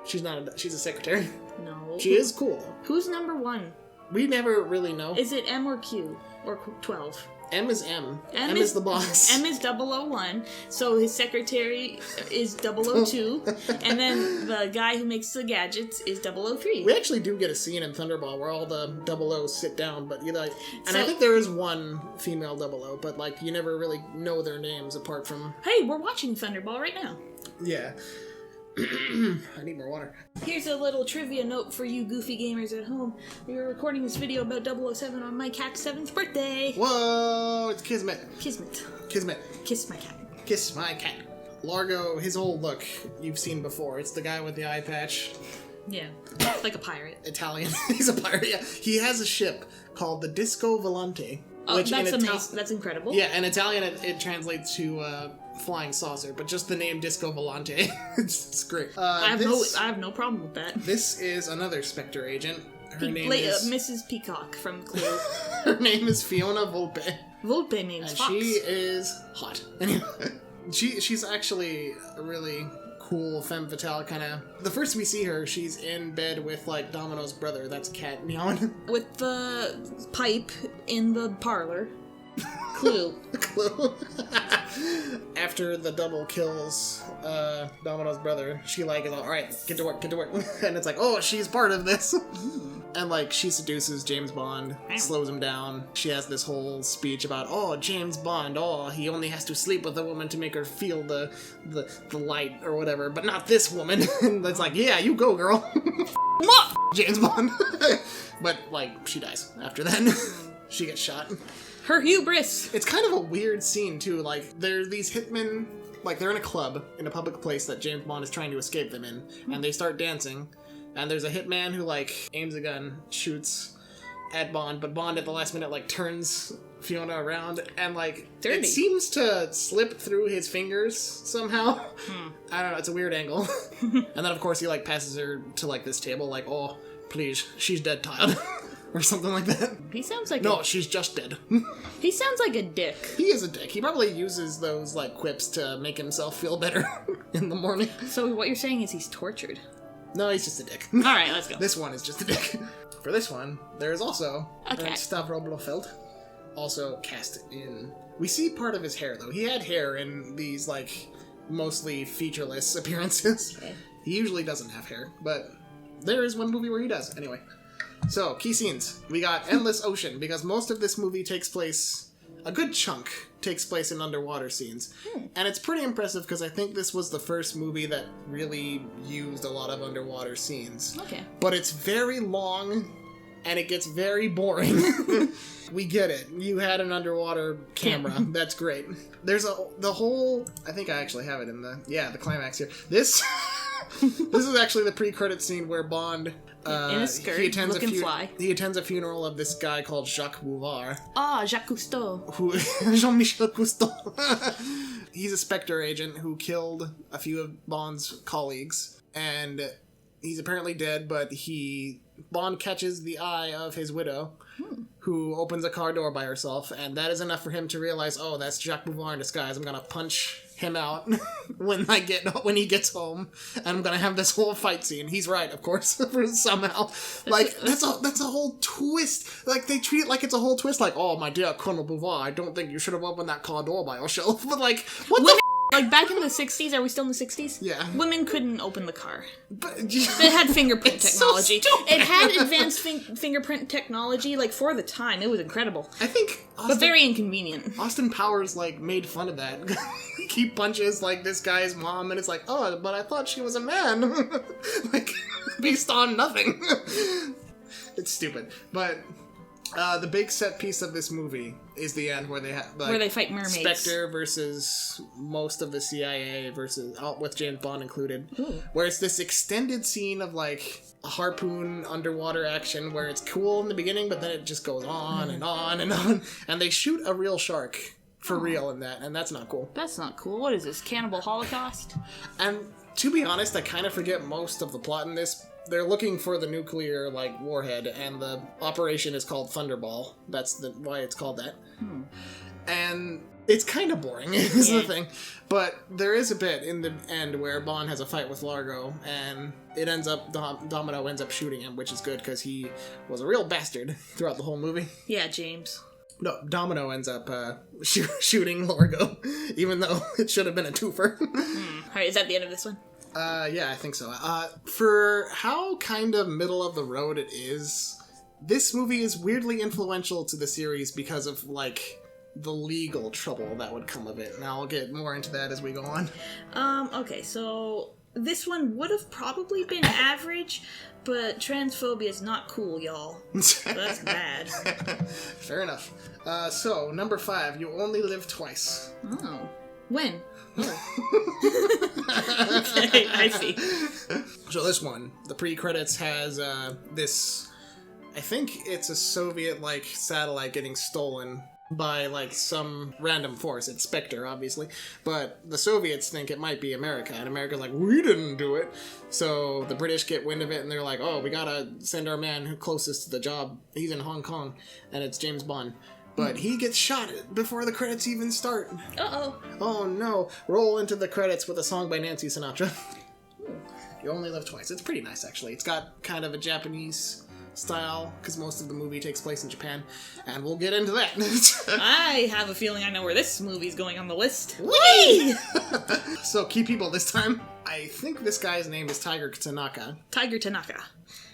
She's not she's a secretary.
No.
She is cool.
Who's number 1?
We never really know.
Is it M or Q? Or 12?
M is M. M is the boss.
M is 001, so his secretary is 002, and then the guy who makes the gadgets is 003.
We actually do get a scene in Thunderball where all the 00s sit down, but and I
So-
think there is one female 00, but you never really know their names apart from...
Hey, we're watching Thunderball right now.
Yeah. I need more water.
Here's a little trivia note for you goofy gamers at home. We were recording this video about 007 on my cat's 7th birthday.
Whoa, it's Kismet.
Kismet.
Kismet.
Kiss my cat.
Kiss my cat. Largo, his whole look, you've seen before. It's the guy with the eye patch.
Yeah, like a pirate.
Italian. He's a pirate, yeah. He has a ship called the Disco Volante.
Oh,
which
that's
in
amazing. That's incredible.
Yeah, in Italian it translates to flying saucer, but just the name Disco Volante. It's great.
I have no problem with that.
This is another Spectre agent. Her name is...
Mrs. Peacock from Clue.
Her name is Fiona Volpe.
Volpe means
And
fox.
she is hot. Anyway, she's actually a really cool femme fatale kind of... The first we see her, she's in bed with, Domino's brother. That's Cat meowing.
With the pipe in the parlor. Clue.
Clue. After the double kills Domino's brother, she is all right, get to work. And it's oh, she's part of this. And she seduces James Bond, slows him down. She has this whole speech about, oh, James Bond, he only has to sleep with a woman to make her feel the light or whatever, but not this woman. And it's yeah, you go, girl. James Bond. But she dies after that. She gets shot.
Her hubris.
It's kind of a weird scene, too. There are these hitmen, they're in a club, in a public place that James Bond is trying to escape them in, and they start dancing, and there's a hitman who, aims a gun, shoots at Bond, but Bond at the last minute, turns Fiona around, and,
Dirty.
it seems to slip through his fingers somehow. I don't know, it's a weird angle. And then, of course, he, passes her to, this table, oh, please, she's dead, child. Or something like that.
He sounds like
No, she's just dead.
He sounds like a dick.
He is a dick. He probably uses those, quips to make himself feel better in the morning.
So what you're saying is he's tortured.
No, he's just a dick.
Alright, let's go.
This one is just a dick. For this one, there is also
A cat.
Stavro Blofeld, also cast in... We see part of his hair, though. He had hair in these, mostly featureless appearances.
Okay.
He usually doesn't have hair, but there is one movie where he does. Anyway. So, key scenes. We got Endless Ocean, because most of this movie takes place a good chunk takes place in underwater scenes. And it's pretty impressive because I think this was the first movie that really used a lot of underwater scenes.
Okay.
But it's very long and it gets very boring. We get it. You had an underwater camera. That's great. There's the whole, I think I actually have it in the climax here. This is actually the pre-credit scene where Bond
in a skirt, looking fly.
He attends a funeral of this guy called Jacques Bouvard.
Ah, Jacques Cousteau.
Jean-Michel Cousteau. He's a Spectre agent who killed a few of Bond's colleagues, and he's apparently dead, but Bond catches the eye of his widow, who opens a car door by herself, and that is enough for him to realize, oh, that's Jacques Bouvard in disguise. I'm gonna punch him out when he gets home, and I'm gonna have this whole fight scene. He's right, of course, somehow. That's a whole twist. Like, they treat it like it's a whole twist, like, oh, my dear Colonel Bouvard, I don't think you should have opened that car door by yourself. But, like, what the
like, back in the 60s, are we still in the 60s?
Yeah.
Women couldn't open the car.
But
it had fingerprint technology.
So stupid.
It had advanced fingerprint technology, like, for the time. It was incredible.
I think
but very inconvenient.
Austin Powers, like, made fun of that. He punches, like, this guy's mom, and it's like, oh, but I thought she was a man. Like, based on nothing. It's stupid. But the big set piece of this movie is the end where they have, like,
where they fight mermaids.
Spectre versus most of the CIA versus with James Bond included.
Ooh.
Where it's this extended scene of, like, a harpoon underwater action where it's cool in the beginning, but then it just goes on and on and on. And they shoot a real shark for real in that, and that's not cool.
That's not cool. What is this, Cannibal Holocaust?
And to be honest, I kind of forget most of the plot in this. They're looking for the nuclear, like, warhead, and the operation is called Thunderball. That's why it's called that. And it's kind of boring, is the thing. But there is a bit in the end where Bond has a fight with Largo, and it ends up, Domino ends up shooting him, which is good, because he was a real bastard throughout the whole movie.
Yeah, James.
No, Domino ends up shooting Largo, even though it should have been a twofer.
Alright, is that the end of this one?
Yeah, I think so. For how kind of middle of the road it is, this movie is weirdly influential to the series because of, like, the legal trouble that would come of it. And I'll get more into that as we go on.
Okay, so this one would have probably been average, but transphobia is not cool, y'all. So that's bad.
Fair enough. So, number 5, You Only Live Twice.
Oh. When? Okay, I see.
So this one, the pre-credits has this, I think it's a Soviet, like, satellite getting stolen by, like, some random force. It's Spectre, obviously. But the Soviets think it might be America, and America's like, we didn't do it. So the British get wind of it, and they're like, oh, we gotta send our man who's closest to the job. He's in Hong Kong, and it's James Bond. But he gets shot before the credits even start.
Uh-oh.
Oh no. Roll into the credits with a song by Nancy Sinatra. You Only Live Twice. It's pretty nice, actually. It's got kind of a Japanese style, because most of the movie takes place in Japan, and we'll get into that.
I have a feeling I know where this movie's going on the list.
Whee! So, key people this time. I think this guy's name is Tiger Tanaka.
Tiger Tanaka.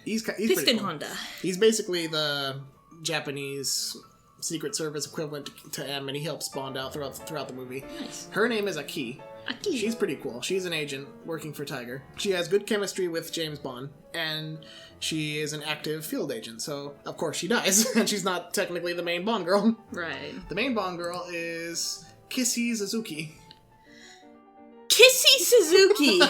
He's
Piston
pretty cool.
Honda.
He's basically the Japanese Secret Service equivalent to M, and he helps Bond out throughout the movie.
Nice.
Her name is Aki.
Aki.
She's pretty cool. She's an agent working for Tiger. She has good chemistry with James Bond, and she is an active field agent, so of course she dies, and she's not technically the main Bond girl.
Right.
The main Bond girl is Kissy Suzuki.
Kissy Suzuki!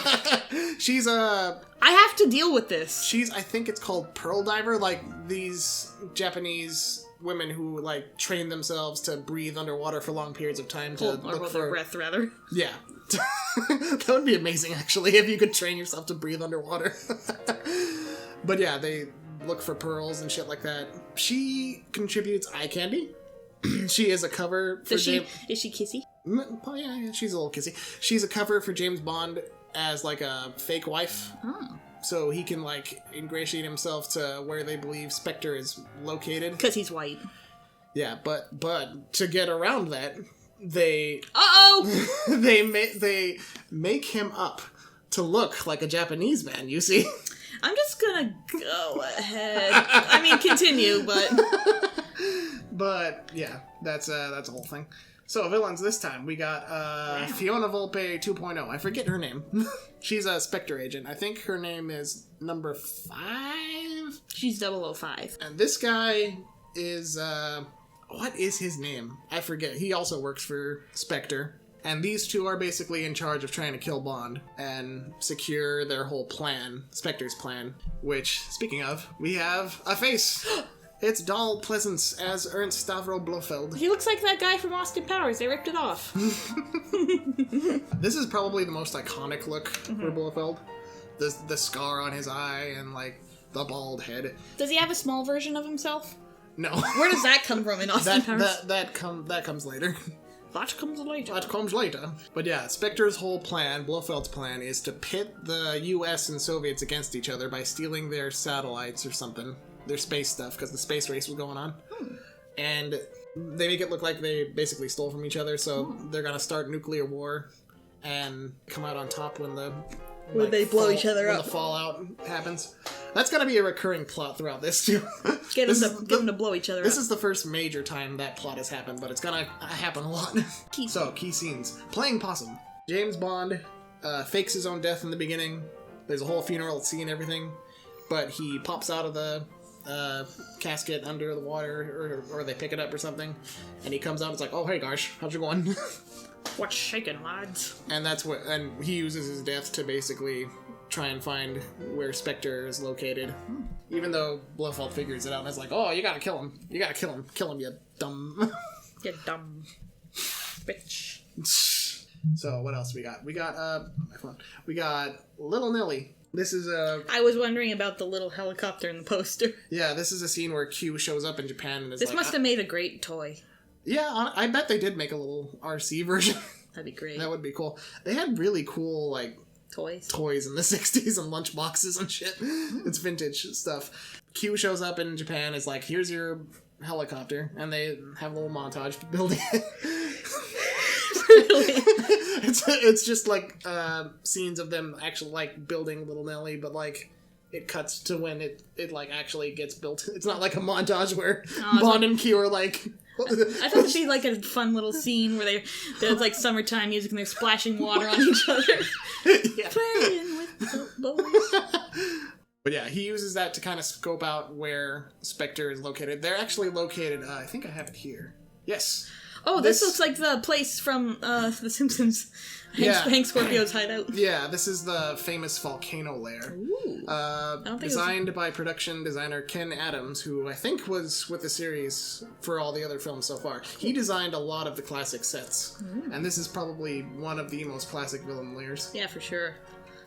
She's a...
I have to deal with this.
I think it's called Pearl Diver, like these Japanese women who, like, train themselves to breathe underwater for long periods of time to
hold their breath, rather.
Yeah. That would be amazing, actually, if you could train yourself to breathe underwater. But yeah, they look for pearls and shit like that. She contributes eye candy. She is a cover for James...
Is she kissy?
Oh, yeah, she's a little kissy. She's a cover for James Bond as, like, a fake wife.
Oh.
So he can, like, ingratiate himself to where they believe Spectre is located.
Because he's white.
Yeah, but to get around that, they...
Uh-oh!
they make him up to look like a Japanese man, you see?
I'm just gonna go ahead. I mean, continue, but...
But yeah, that's a whole thing. So villains this time, we got Fiona Volpe 2.0. I forget her name. She's a Spectre agent. I think her name is number 5.
She's 005.
And this guy is what is his name? I forget. He also works for Spectre. And these two are basically in charge of trying to kill Bond and secure their whole plan, Spectre's plan. Which, speaking of, we have a face. It's Donald Pleasance as Ernst Stavro Blofeld.
He looks like that guy from Austin Powers. They ripped it off.
This is probably the most iconic look for Blofeld. The scar on his eye and, like, the bald head.
Does he have a small version of himself?
No.
Where does that come from in Austin Powers?
That comes later.
That comes later.
That comes later. But yeah, Spectre's whole plan, Blofeld's plan, is to pit the US and Soviets against each other by stealing their satellites or something. Their space stuff, because the space race was going on. And they make it look like they basically stole from each other, so they're gonna start nuclear war and come out on top when the...
When they blow each other up.
When the fallout happens. That's gonna be a recurring plot throughout this, too.
Get them to blow each other up.
This is the first major time that plot has happened, but it's gonna happen a lot. Key scenes. Playing possum. James Bond fakes his own death in the beginning. There's a whole funeral scene and everything. But he pops out of the casket under the water, or they pick it up or something, and he comes out and it's like, oh, hey, gosh, how's it going?
What's shaking, lads?
And he uses his death to basically try and find where Spectre is located. Even though Blofeld figures it out and is like, oh, you gotta kill him. You gotta kill him. Kill him, you dumb...
You dumb bitch.
So, what else we got? We got Little Nelly. This is
I was wondering about the little helicopter in the poster.
Yeah, this is a scene where Q shows up in Japan and is
This must have made a great toy.
Yeah, I bet they did make a little RC version.
That'd be great.
That would be cool. They had really cool, like... Toys in the 60s and lunchboxes and shit. It's vintage stuff. Q shows up in Japan, is like, here's your helicopter. And they have a little montage building it.
Really?
It's just like scenes of them actually like building Little Nelly, but like it cuts to when it like actually gets built. It's not like a montage where Bond and Q are like...
I thought it'd be like a fun little scene where there's like summertime music and they're splashing water on each other.
Yeah.
Playing with the boys.
But yeah, he uses that to kind of scope out where Spectre is located. They're actually located, I think I have it here. Yes.
Oh, this looks like the place from The Simpsons. Hank Scorpio's hideout.
Yeah, this is the famous volcano lair.
Ooh.
Designed by production designer Ken Adams, who I think was with the series for all the other films so far. He designed a lot of the classic sets. And this is probably one of the most classic villain lairs.
Yeah, for sure.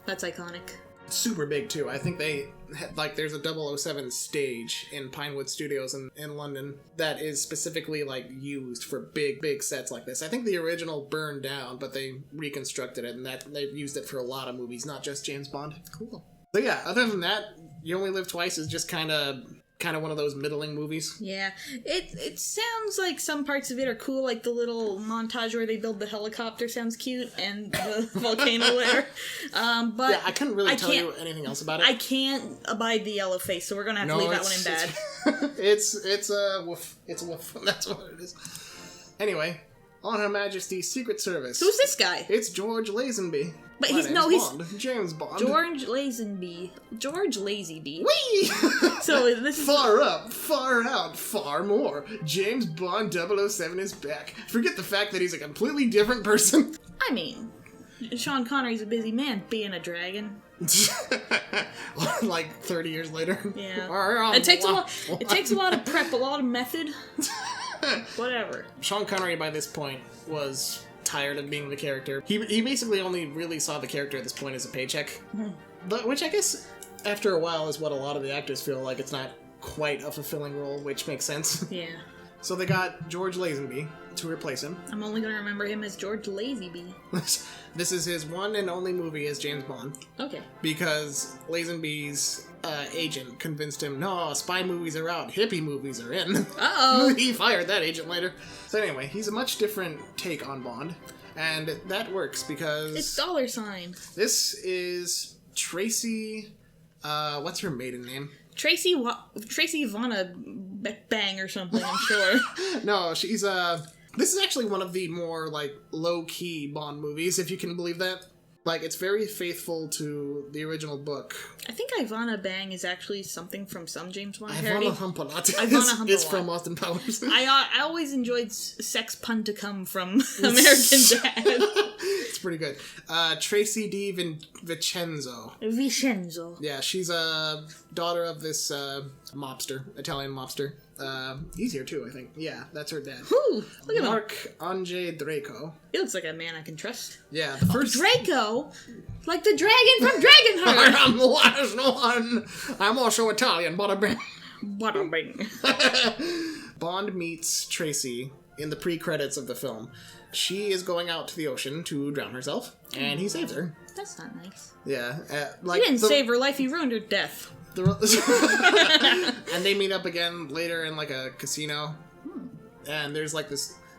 That's iconic.
Super big, too. I think they had, like, there's a 007 stage in Pinewood Studios in London that is specifically, like, used for big sets like this. I think the original burned down, but they reconstructed it, and that they've used it for a lot of movies, not just James Bond.
Cool.
But yeah, other than that, You Only Live Twice is just kind of one of those middling movies.
Yeah. It sounds like some parts of it are cool, like the little montage where they build the helicopter sounds cute, and the volcano lair. But
yeah, I couldn't really tell you anything else about it.
I can't abide the yellow face, so we're gonna have to leave that one in bad.
It's a woof. It's a woof. That's what it is. Anyway, on Her Majesty's Secret Service.
Who's this guy?
It's George Lazenby.
But
he's James Bond.
George Lazenby. George Lazenby.
Whee!
So this is
far up, far out, far more. James Bond 007 is back. Forget the fact that he's a completely different person.
I mean, Sean Connery's a busy man being a dragon.
Like 30 years later.
Yeah. It takes a lot of prep, a lot of method. Whatever.
Sean Connery by this point was tired of being the character. He basically only really saw the character at this point as a paycheck. But which I guess after a while is what a lot of the actors feel like. It's not quite a fulfilling role, which makes sense.
Yeah.
So they got George Lazenby to replace him.
I'm only going to remember him as George Lazenby.
This is his one and only movie as James Bond.
Okay.
Because Lazenby's agent convinced him, no, spy movies are out, hippie movies are in.
Uh-oh.
He fired that agent later. So anyway, he's a much different take on Bond. And that works because...
It's $.
This is Tracy... what's her maiden name?
Tracy Ivana Bang or something, I'm sure.
No, she's this is actually one of the more, like, low-key Bond movies, if you can believe that. Like, it's very faithful to the original book.
I think Ivana Bang is actually something from some James Bond parody.
Ivana Humpalot
Ivana Humpalot.
is from Austin Powers.
I always enjoyed sex pun to come from American Dad.
It's pretty good. Tracy D. Vincenzo.
Vincenzo.
Yeah, she's a daughter of this mobster, Italian mobster. He's here too, I think. Yeah, that's her dad.
Ooh, look at him.
Mark Ange Draco.
He looks like a man I can trust.
Yeah, the first...
Draco? Like the dragon from Dragonheart!
I'm the last one! I'm also Italian, bada bing.
Bada bing.
Bond meets Tracy in the pre-credits of the film. She is going out to the ocean to drown herself, and he saves her.
That's not nice.
Yeah,
He didn't save her life, he ruined her death.
And they meet up again later in, like, a casino. And there's, like,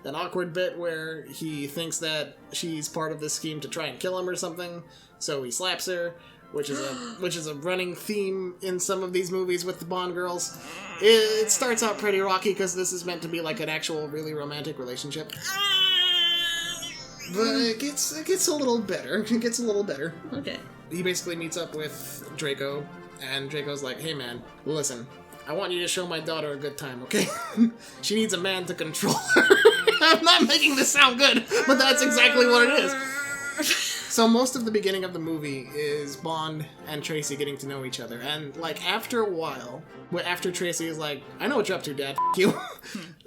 an awkward bit where he thinks that she's part of this scheme to try and kill him or something, so he slaps her, which is a running theme in some of these movies with the Bond girls. It starts out pretty rocky because this is meant to be like an actual really romantic relationship. But it gets a little better. It gets a little better.
Okay.
He basically meets up with Draco, and Draco's like, "Hey man, listen, I want you to show my daughter a good time, okay? She needs a man to control her." I'm not making this sound good, but that's exactly what it is. So most of the beginning of the movie is Bond and Tracy getting to know each other, and, like, after a while, after Tracy is like, "I know what you're up to, Dad, f*** you,"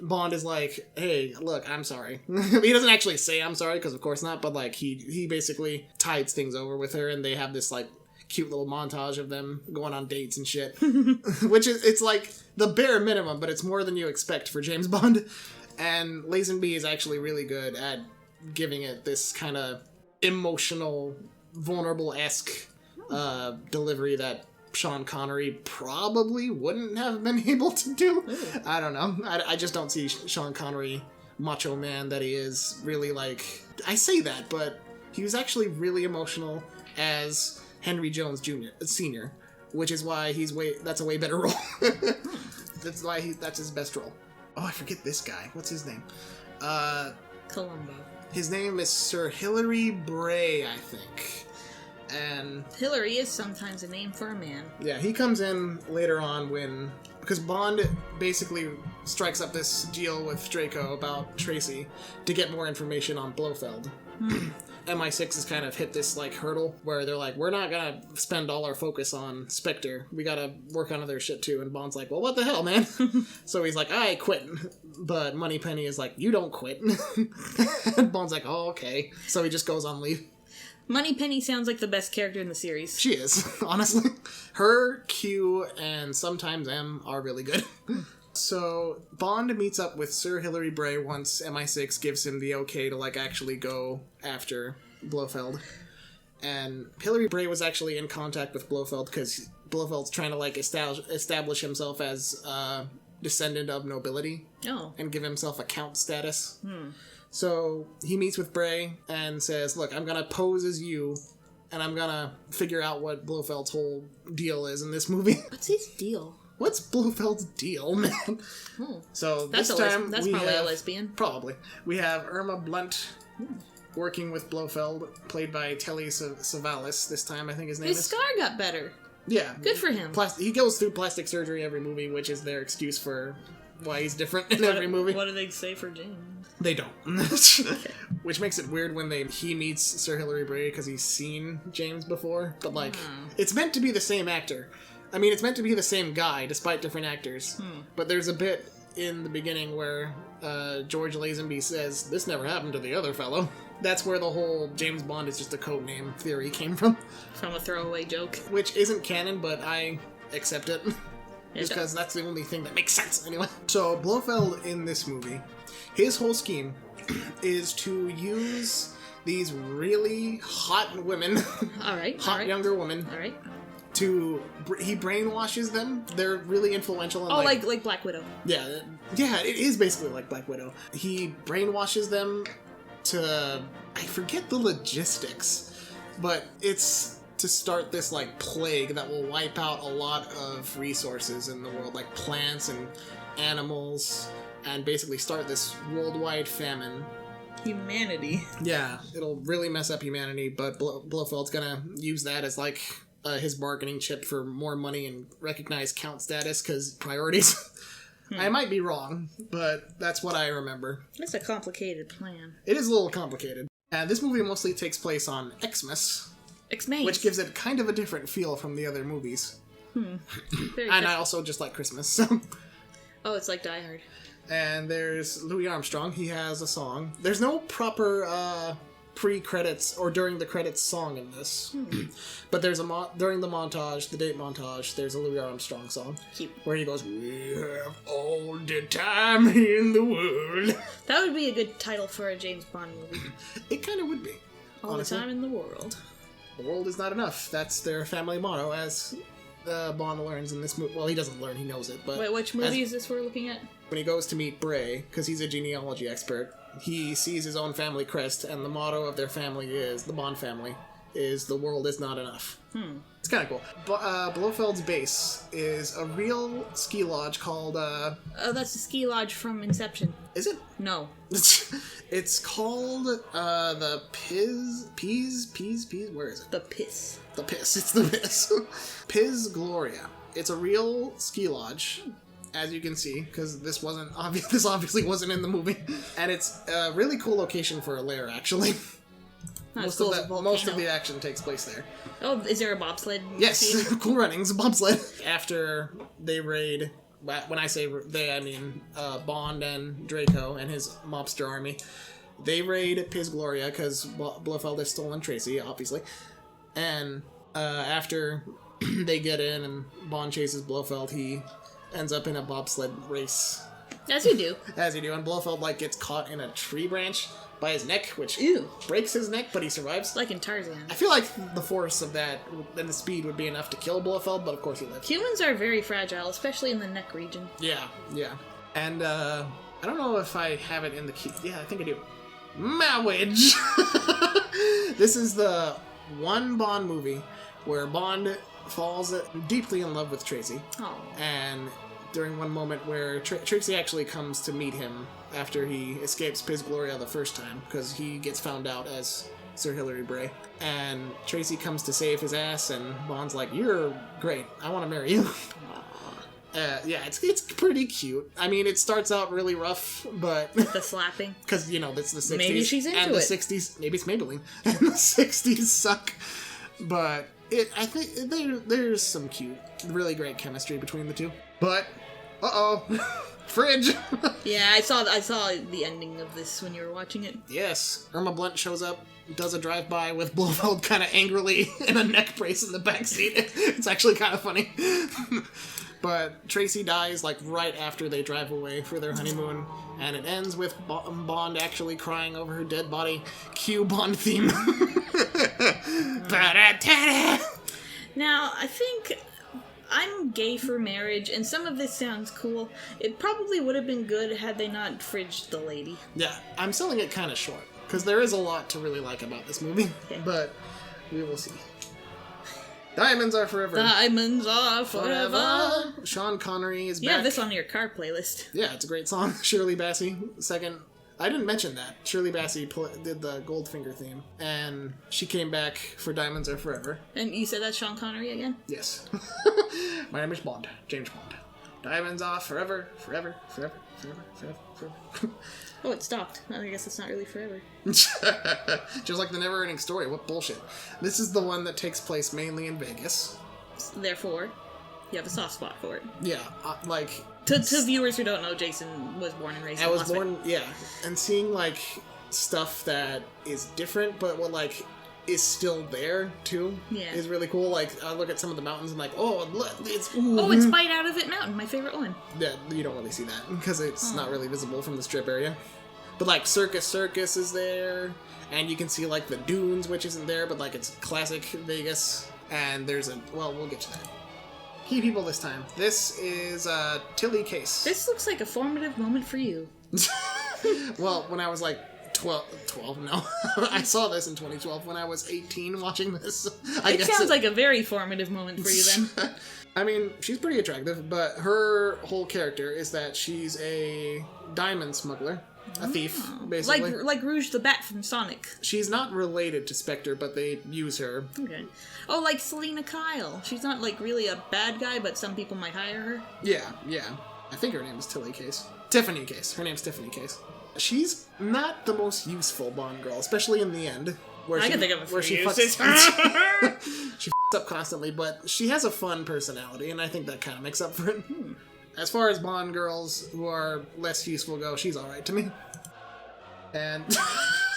Bond is like, "Hey, look, I'm sorry." He doesn't actually say I'm sorry, because of course not, but, like, he basically tides things over with her, and they have this, like, cute little montage of them going on dates and shit. Which it's like the bare minimum, but it's more than you expect for James Bond. And Lazenby is actually really good at giving it this kind of emotional, vulnerable-esque delivery that Sean Connery probably wouldn't have been able to do. I don't know. I just don't see Sean Connery, macho man that he is, really, like... I say that, but he was actually really emotional as Henry Jones Sr., which is why that's a way better role. That's his best role. Oh, I forget this guy. What's his name?
Columbo.
His name is Sir Hilary Bray, I think. And
Hillary is sometimes a name for a man.
yeah, he comes in later on because Bond basically strikes up this deal with Draco about Tracy to get more information on Blofeld. MI6 has kind of hit this, like, hurdle where they're like, we're not gonna spend all our focus on Spectre. We gotta work on other shit too. And Bond's like, well, what the hell, man? So he's like, I quit. But Moneypenny is like, you don't quit. And Bond's like, oh, okay. So he just goes on leave.
Moneypenny sounds like the best character in the series.
She is, honestly. Her, Q, and sometimes M are really good. So, Bond meets up with Sir Hilary Bray once MI6 gives him the okay to, like, actually go after Blofeld. And Hilary Bray was actually in contact with Blofeld because Blofeld's trying to, like, establish himself as a descendant of nobility.
Oh.
And give himself a count status. So, he meets with Bray and says, look, I'm gonna pose as you, and I'm gonna figure out what Blofeld's whole deal is in this movie.
What's his deal?
What's Blofeld's deal, man? So
That's
this time
that's probably a lesbian.
Probably. We have Irma Blunt working with Blofeld, played by Telly Savalas this time, I think his name
His
is.
scar got better.
Yeah.
Good for him.
He goes through plastic surgery every movie, which is their excuse for why he's different in every movie.
What do they say for James?
They don't. Which makes it weird when he meets Sir Hilary Bray because he's seen James before. But, like, it's meant to be the same actor. I mean, it's meant to be the same guy, despite different actors. But there's a bit in the beginning where George Lazenby says, this never happened to the other fellow. That's where the whole James Bond is just a codename theory came from.
From a throwaway joke.
Which isn't canon, but I accept it. Just because that's the only thing that makes sense, anyway. So, Blofeld in this movie, his whole scheme is to use these really hot women, hot younger women, he brainwashes them. They're really influential. And
like Black Widow.
Yeah, it is basically like Black Widow. He brainwashes them to, I forget the logistics, but it's to start this like plague that will wipe out a lot of resources in the world, like plants and animals, and basically start this worldwide famine.
Humanity.
Yeah, it'll really mess up humanity, but Blofeld's gonna use that as like his bargaining chip for more money and recognize count status, because priorities. I might be wrong, but that's what I remember.
That's a complicated plan.
It is a little complicated. This movie mostly takes place on Xmas,
X-Men.
which gives it kind of a different feel from the other movies.
Very
And
tough.
I also just like Christmas. So.
Oh, it's like Die Hard.
And there's Louis Armstrong. He has a song. There's no proper pre-credits or during the credits song in this. But there's during the montage, the date montage, there's a Louis Armstrong song.
Cute.
Where he goes, "We have all the time in the world."
That would be a good title for a James Bond movie.
It kind of would be.
All
honestly.
the time in the world.
The world is not enough. That's their family motto, as Bond learns in this movie. Well, he doesn't learn, he knows it. But
Wait, which movie is this we're looking at?
when he goes to meet Bray, because he's a genealogy expert, he sees his own family crest, and the motto of their family is, the Bond family, is "the world is not enough." It's kind of cool. Blofeld's base is a real ski lodge called,
Oh, that's the ski lodge from Inception.
is it?
No.
It's called, the Piz, where is it?
The Piss.
The Piss, it's the Piss. Piz Gloria. It's a real ski lodge, as you can see, because this wasn't obvious. This obviously wasn't in the movie, and it's a really cool location for a lair. Actually,
Not
most
as cool
of
as a
the
volcano.
action takes place there.
Oh, is there a bobsled?
Yes,
scene?
cool runnings, bobsled. After they raid, when I say they, I mean Bond and Draco and his mobster army. They raid Piz Gloria because Blofeld has stolen Tracy, obviously, and after they get in and Bond chases Blofeld, he ends up in a bobsled race.
As you do.
As you do, and Blofeld gets caught in a tree branch by his neck, which
Ew.
breaks his neck, but he survives.
Like in Tarzan.
I feel like the force of that and the speed would be enough to kill Blofeld, but of course he lives.
Humans are very fragile, especially in the neck region.
Yeah. And I don't know if I have it in the key. Yeah, I think I do. Marriage! This is the one Bond movie where Bond falls deeply in love with Tracy.
Oh.
And during one moment where Tracy actually comes to meet him after he escapes Piz Gloria the first time, because he gets found out as Sir Hilary Bray. And Tracy comes to save his ass, and Bond's like, "You're great. I want to marry you." Yeah, it's pretty cute. I mean, it starts out really rough, but
The slapping.
because it's the 60s.
Maybe she's into
and the
it.
60s. Maybe it's Maybelline. And the 60s suck, but I think there's some cute, really great chemistry between the two. But fridge.
Yeah, I saw the ending of this when you were watching it.
Yes, Irma Blunt shows up, does a drive-by with Blofeld kind of angrily in a neck brace in the backseat. It's actually kind of funny. But Tracy dies right after they drive away for their honeymoon, and it ends with Bond actually crying over her dead body. Cue Bond theme.
Now, I think I'm gay for marriage, and some of this sounds cool. It probably would have been good had they not fridged the lady.
Yeah, I'm selling it kind of short, because there is a lot to really like about this movie,
Okay.
but we will see. Diamonds are forever.
Diamonds are forever.
Sean Connery is
You
back.
have this on your car playlist.
Yeah, it's a great song. Shirley Bassey, second. I didn't mention that. Shirley Bassey did the Goldfinger theme, and she came back for Diamonds Are Forever.
And you said that's Sean Connery again?
Yes. My name is Bond. James Bond. Diamonds Are Forever, forever, forever, forever, forever, forever.
Oh, it stopped. I guess it's not really forever.
Just like the never-ending story. What bullshit. This is the one that takes place mainly in Vegas.
Therefore, you have a soft spot for it.
Yeah,
To viewers who don't know, Jason was born and raised in Las Vegas.
yeah, and seeing stuff that is different, but what is still there too.
Yeah.
Is really cool. I look at some of the mountains and it's
Oh, it's Bite Out of It Mountain, my favorite one.
Yeah, you don't really see that because it's not really visible from the strip area. But Circus is there, and you can see the dunes, which isn't there, but it's classic Vegas. And there's we'll get to that. Key people this time. This is Tilly Case.
This looks like a formative moment for you.
Well, when I was 12, no. I saw this in 2012 when I was 18 watching this.
It sounds like a very formative moment for you then.
I mean, she's pretty attractive, but her whole character is that she's a diamond smuggler. A thief, basically.
Like Rouge the Bat from Sonic.
She's not related to Spectre, but they use her.
Okay. Oh, like Selena Kyle. She's not, like, really a bad guy, but some people might hire her.
Yeah. I think her name is Tiffany Case. Her name's Tiffany Case. She's not the most useful Bond girl, especially in the end.
I can think of a few
she
uses.
she f***s up constantly, but she has a fun personality, and I think that kind of makes up for it. As far as Bond girls who are less useful go, she's alright to me. And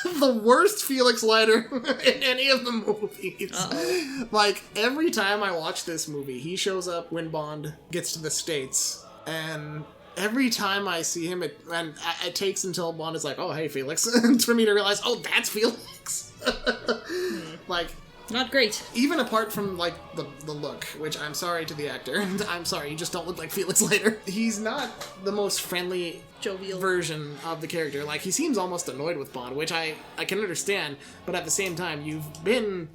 the worst Felix Leiter in any of the movies.
Uh-oh.
Like, every time I watch this movie, he shows up when Bond gets to the States, and every time I see him, it takes until Bond is like, oh, hey, Felix, for me to realize, oh, that's Felix. Like,
not great.
even apart from, like, the look, which I'm sorry to the actor, and I'm sorry, you just don't look like Felix Leiter. He's not the most friendly,
jovial
version of the character. Like, he seems almost annoyed with Bond, which I can understand, but at the same time, you've been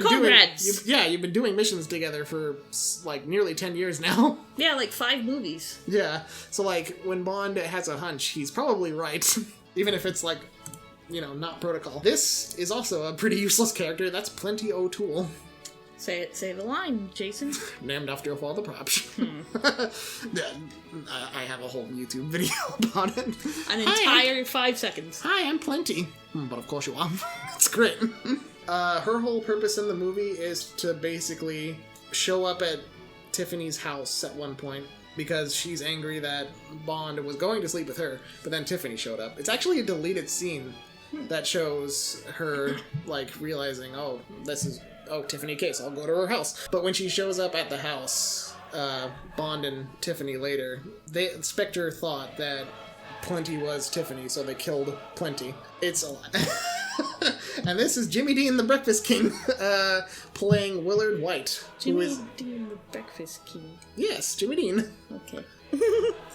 comrades.
you've been doing missions together for, like, nearly 10 years now.
Yeah, like 5 movies.
Yeah, so, like, when Bond has a hunch, he's probably right, even if it's, like, not protocol. This is also a pretty useless character. That's Plenty O'Toole.
Say the line, Jason.
Named after a father prop. Yeah, I have a whole YouTube video about it.
An entire 5 seconds.
Hi, I'm Plenty. But of course you are. It's great. Her whole purpose in the movie is to basically show up at Tiffany's house at one point because she's angry that Bond was going to sleep with her, but then Tiffany showed up. It's actually a deleted scene that shows her, like, realizing, oh, Tiffany Case, I'll go to her house. But when she shows up at the house, Bond and Tiffany later, Spectre thought that Plenty was Tiffany, so they killed Plenty. It's a lot. And this is Jimmy Dean, the Breakfast King, playing Willard White.
Jimmy Dean, the Breakfast King.
Yes, Jimmy Dean.
Okay.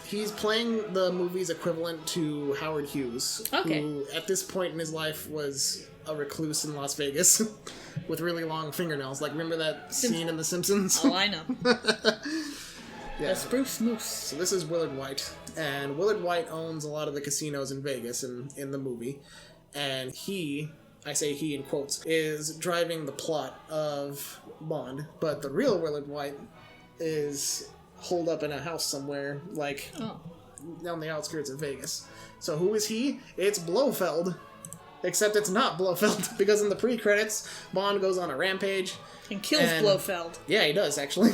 He's playing the movie's equivalent to Howard Hughes,
okay,
who at this point in his life was a recluse in Las Vegas with really long fingernails. Like, remember that scene in The Simpsons?
Oh, I know.
Yeah.
The Spruce Moose.
So this is Willard White, and Willard White owns a lot of the casinos in Vegas in the movie, and he, I say he in quotes, is driving the plot of Bond, but the real Willard White is holed up in a house somewhere, like, on the outskirts of Vegas. So who is he? It's Blofeld. Except it's not Blofeld, because in the pre-credits, Bond goes on a rampage.
And kills Blofeld.
Yeah, he does, actually.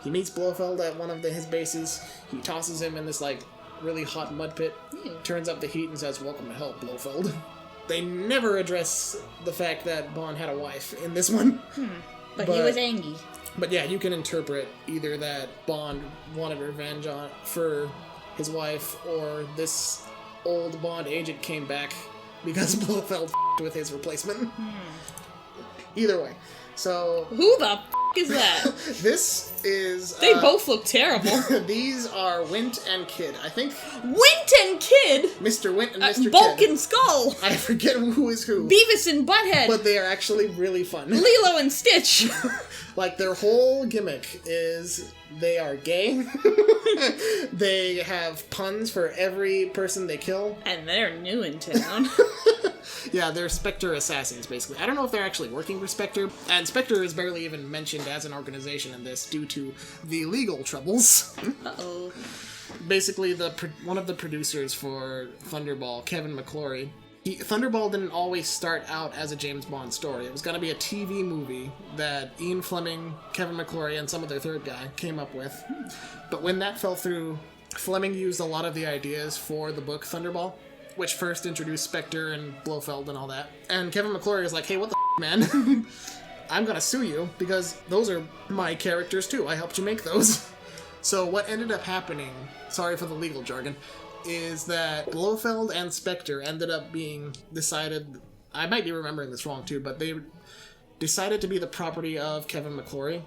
He meets Blofeld at one of his bases. He tosses him in this, like, really hot mud pit. Turns up the heat and says, welcome to hell, Blofeld. They never address the fact that Bond had a wife in this one.
But he was angry.
But yeah, you can interpret either that Bond wanted revenge for his wife, or this old Bond agent came back because Blofeld f***ed with his replacement. Either way. So...
Who the f*** is that?
This is...
They both look terrible.
These are Wint and Kidd. I think...
Wint and Kidd?
Mr. Wint and Mr.
Bulk
Kidd.
and Skull.
I forget who is who.
Beavis and Butthead.
But they are actually really fun.
Lilo and Stitch.
Like, their whole gimmick is they are gay. They have puns for every person they kill.
And they're new in town.
Yeah, they're Spectre assassins, basically. I don't know if they're actually working for Spectre, and Spectre is barely even mentioned as an organization in this due to the legal troubles.
Uh-oh.
Basically, one of the producers for Thunderball, Kevin McClory, Thunderball didn't always start out as a James Bond story. It was going to be a TV movie that Ian Fleming, Kevin McClory, and some other third guy came up with. But when that fell through, Fleming used a lot of the ideas for the book Thunderball, which first introduced Spectre and Blofeld and all that. And Kevin McClory was like, hey, what the man? I'm gonna sue you, because those are my characters too. I helped you make those. So what ended up happening, sorry for the legal jargon, is that Blofeld and Spectre ended up being decided, I might be remembering this wrong too, but they decided to be the property of Kevin McClory.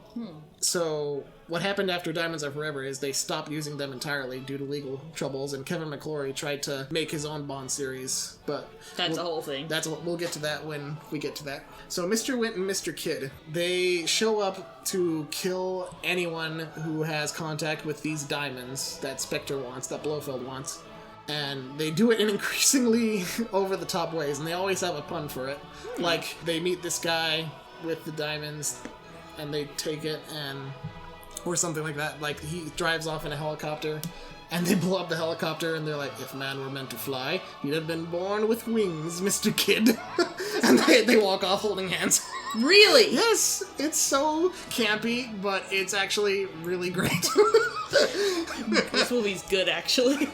So what happened after Diamonds Are Forever is they stopped using them entirely due to legal troubles, and Kevin McClory tried to make his own Bond series, but...
That's a whole thing.
We'll get to that when we get to that. So Mr. Wint and Mr. Kidd, they show up to kill anyone who has contact with these diamonds that Spectre wants, that Blofeld wants. And they do it in increasingly over-the-top ways, and they always have a pun for it. Like, they meet this guy with the diamonds, and they take it, or something like that. Like, he drives off in a helicopter, and they blow up the helicopter, and they're like, if man were meant to fly, he'd have been born with wings, Mr. Kidd. And they walk off holding hands.
Really?
Yes! It's so campy, but it's actually really great.
This movie's good, actually.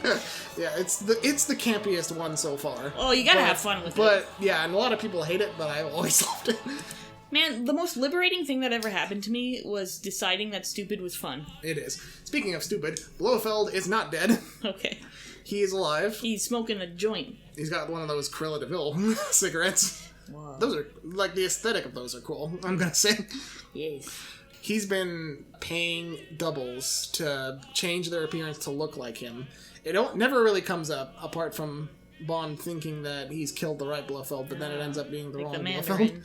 Yeah, it's the campiest one so far.
Oh, you gotta have fun with it.
But, yeah, and a lot of people hate it, but I always loved it.
Man, the most liberating thing that ever happened to me was deciding that stupid was fun.
It is. Speaking of stupid, Blofeld is not dead.
Okay.
He is alive.
He's smoking a joint.
He's got one of those Cruella de Vil cigarettes.
Wow.
Those are, like, the aesthetic of those are cool, I'm gonna say.
Yes.
He's been paying doubles to change their appearance to look like him. It never really comes up, apart from Bond thinking that he's killed the right Blofeld, but then it ends up being the
Like
wrong
the
Blofeld.
Mandarin.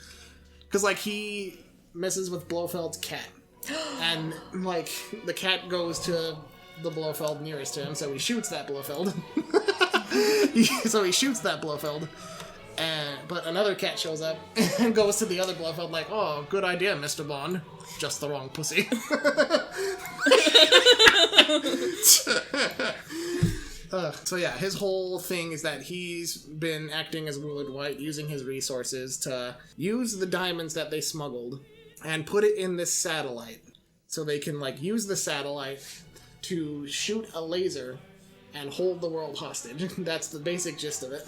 Because, like, he messes with Blofeld's cat. And, like, the cat goes to the Blofeld nearest to him, so he shoots that Blofeld. So he shoots that Blofeld. But another cat shows up and goes to the other Blofeld like, oh, good idea, Mr. Bond. Just the wrong pussy. So yeah, his whole thing is that he's been acting as Willard White, using his resources to use the diamonds that they smuggled and put it in this satellite. So they can, like, use the satellite to shoot a laser and hold the world hostage. That's the basic gist of it.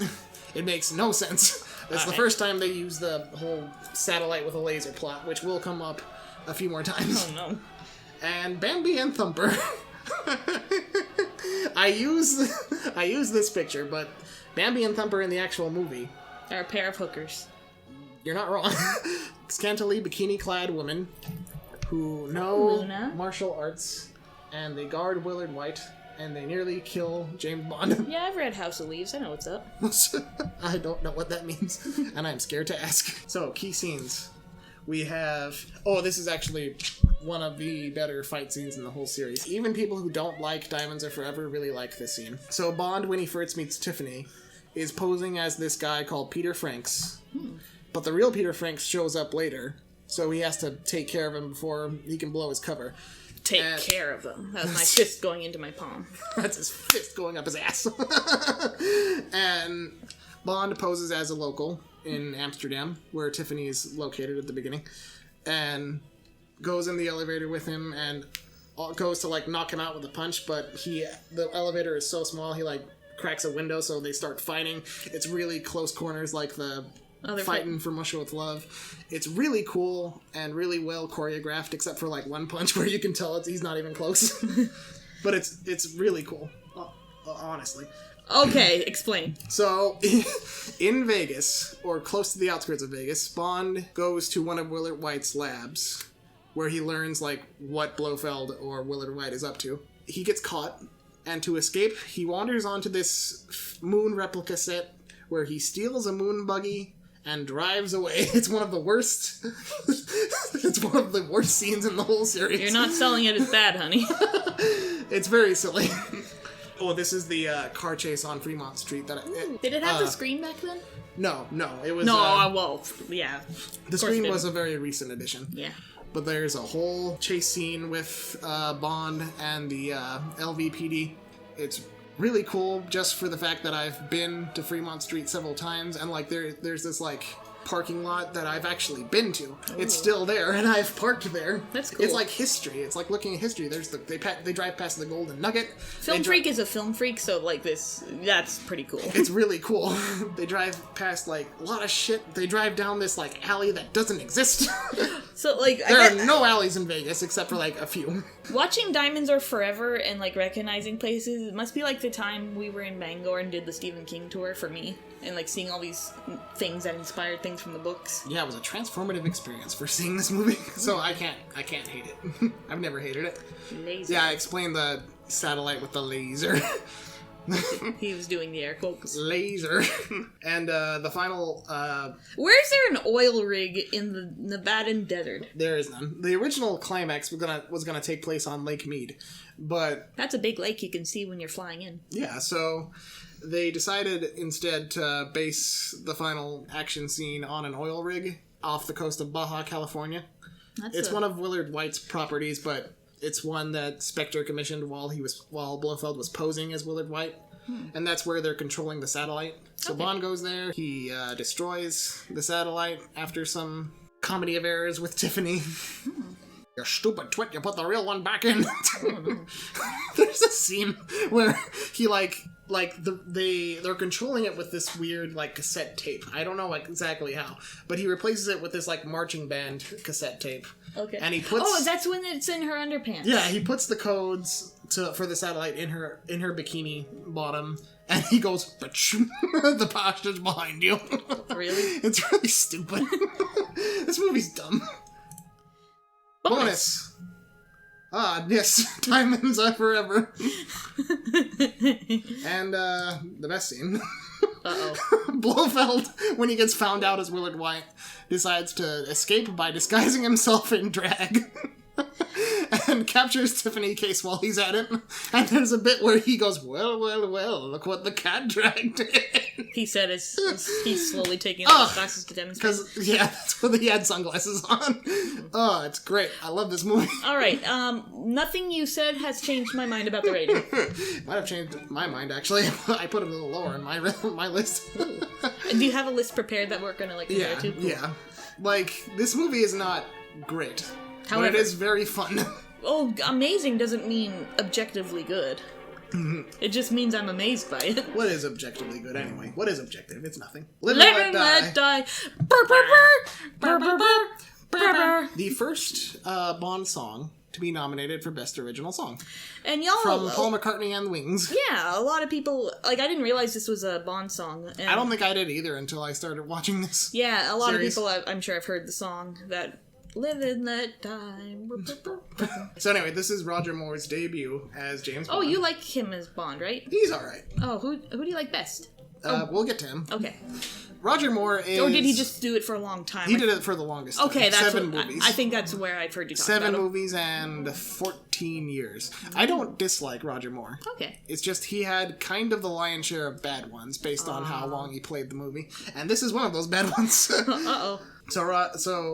It makes no sense. It's the first time they use the whole satellite with a laser plot, which will come up a few more times.
Oh no.
And Bambi and Thumper. I use this picture, but Bambi and Thumper in the actual movie
They're a pair of hookers.
You're not wrong. Scantily bikini-clad women who know
Luna.
martial arts, and they guard Willard White, and they nearly kill James Bond.
Yeah, I've read House of Leaves. I know what's up.
I don't know what that means, and I'm scared to ask. So, key scenes. We have... Oh, this is actually one of the better fight scenes in the whole series. Even people who don't like Diamonds Are Forever really like this scene. So, Bond, when he first meets Tiffany, is posing as this guy called Peter Franks. But the real Peter Franks shows up later, so he has to take care of him before he can blow his cover.
Take care of them. That was my fist going into my palm.
That's his fist going up his ass. And Bond poses as a local in Amsterdam, where Tiffany is located at the beginning, and goes in the elevator with him and goes to, like, knock him out with a punch, but the elevator is so small, he, like, cracks a window, so they start fighting. It's really close quarters, like the fighting for Musha with Love. It's really cool and really well choreographed, except for, like, one punch where you can tell he's not even close. But it's really cool, honestly.
Okay, explain.
So, in Vegas, or close to the outskirts of Vegas, Bond goes to one of Willard White's labs, where he learns, like, what Blofeld or Willard White is up to. He gets caught, and to escape, he wanders onto this moon replica set, where he steals a moon buggy and drives away. It's one of the worst... it's one of the worst scenes in the whole series.
You're not selling it as bad, honey.
It's very silly. Oh, this is the car chase on Fremont Street.
Did it have the screen back then?
No, it was...
No, well, yeah.
The screen was a very recent addition.
Yeah.
But there's a whole chase scene with Bond and the LVPD. It's really cool just for the fact that I've been to Fremont Street several times, and, like, there's this, like, parking lot that I've actually been to. Ooh. It's still there, and I've parked there.
That's cool.
It's like history. It's like looking at history. There's they drive past the Golden Nugget.
Film Freak is a film freak, so, like, that's pretty cool.
It's really cool. They drive past, like, a lot of shit. They drive down this, like, alley that doesn't exist.
So, like,
There are no alleys in Vegas except for, like, a few.
watching Diamonds Are Forever and, like, recognizing places, it must be like the time we were in Bangor and did the Stephen King tour for me. And, like, seeing all these things that inspired things from the books.
Yeah, it was a transformative experience for seeing this movie, so I can't hate it. I've never hated it.
Laser.
Yeah, I explained the satellite with the laser.
He was doing the air quotes.
Laser. And the final...
Where is there an oil rig in the Nevadan desert?
there is none. The original climax was gonna take place on Lake Mead, but...
That's a big lake you can see when you're flying in.
Yeah, so they decided instead to base the final action scene on an oil rig off the coast of Baja, California. It's one of Willard White's properties, but it's one that Spectre commissioned while Blofeld was posing as Willard White. And that's where they're controlling the satellite. So Bond goes there, he destroys the satellite after some comedy of errors with Tiffany. You stupid twit, you put the real one back in. There's a scene where he they're controlling it with this weird like cassette tape. I don't know exactly how, but he replaces it with this like marching band cassette tape.
Okay.
And he puts
that's when it's in her underpants.
Yeah, he puts the codes for the satellite in her bikini bottom, and he goes, the bastards behind you.
Really?
It's really stupid. This movie's dumb. Bonus. Yes, Diamonds Are Forever. And the best scene.
Uh-oh.
Blofeld, when he gets found out as Willard White, decides to escape by disguising himself in drag. And captures Tiffany Case while he's at it. And there's a bit where he goes, well, look what the cat drag did.
He said as he's slowly taking off his glasses to demonstrate.
Because, yeah, that's what he had sunglasses on. Oh, it's great. I love this movie.
Alright, nothing you said has changed my mind about the rating.
Might have changed my mind, actually. I put it a little lower in my list.
And do you have a list prepared that we're gonna, like, compare to? Cool.
Yeah. Like, this movie is not great.
However,
but it is very fun.
Oh, amazing doesn't mean objectively good. It just means I'm amazed by it.
What is objectively good, anyway? What is objective? It's nothing.
Live and let die. Burr, burr, burr. Burr, burr, burr. Burr, burr.
The first Bond song to be nominated for Best Original Song.
And y'all...
From Paul McCartney and the Wings.
Yeah, a lot of people... Like, I didn't realize this was a Bond song. And
I don't think I did either until I started watching this
Yeah, a lot
series.
of people, I'm sure, have heard the song that... Live and let die.
So anyway, this is Roger Moore's debut as James Bond.
Oh, you like him as Bond, right?
He's alright.
Oh, who do you like best?
We'll get to him.
Okay.
Roger Moore is...
Or did he just do it for a long time?
He did it for the longest time.
Okay, that's
7 movies.
I think that's where I've heard you talk
7
about him.
movies and 14 years. I don't dislike Roger Moore.
Okay.
It's just he had kind of the lion's share of bad ones based on how long he played the movie. And this is one of those bad ones.
Uh-oh.
So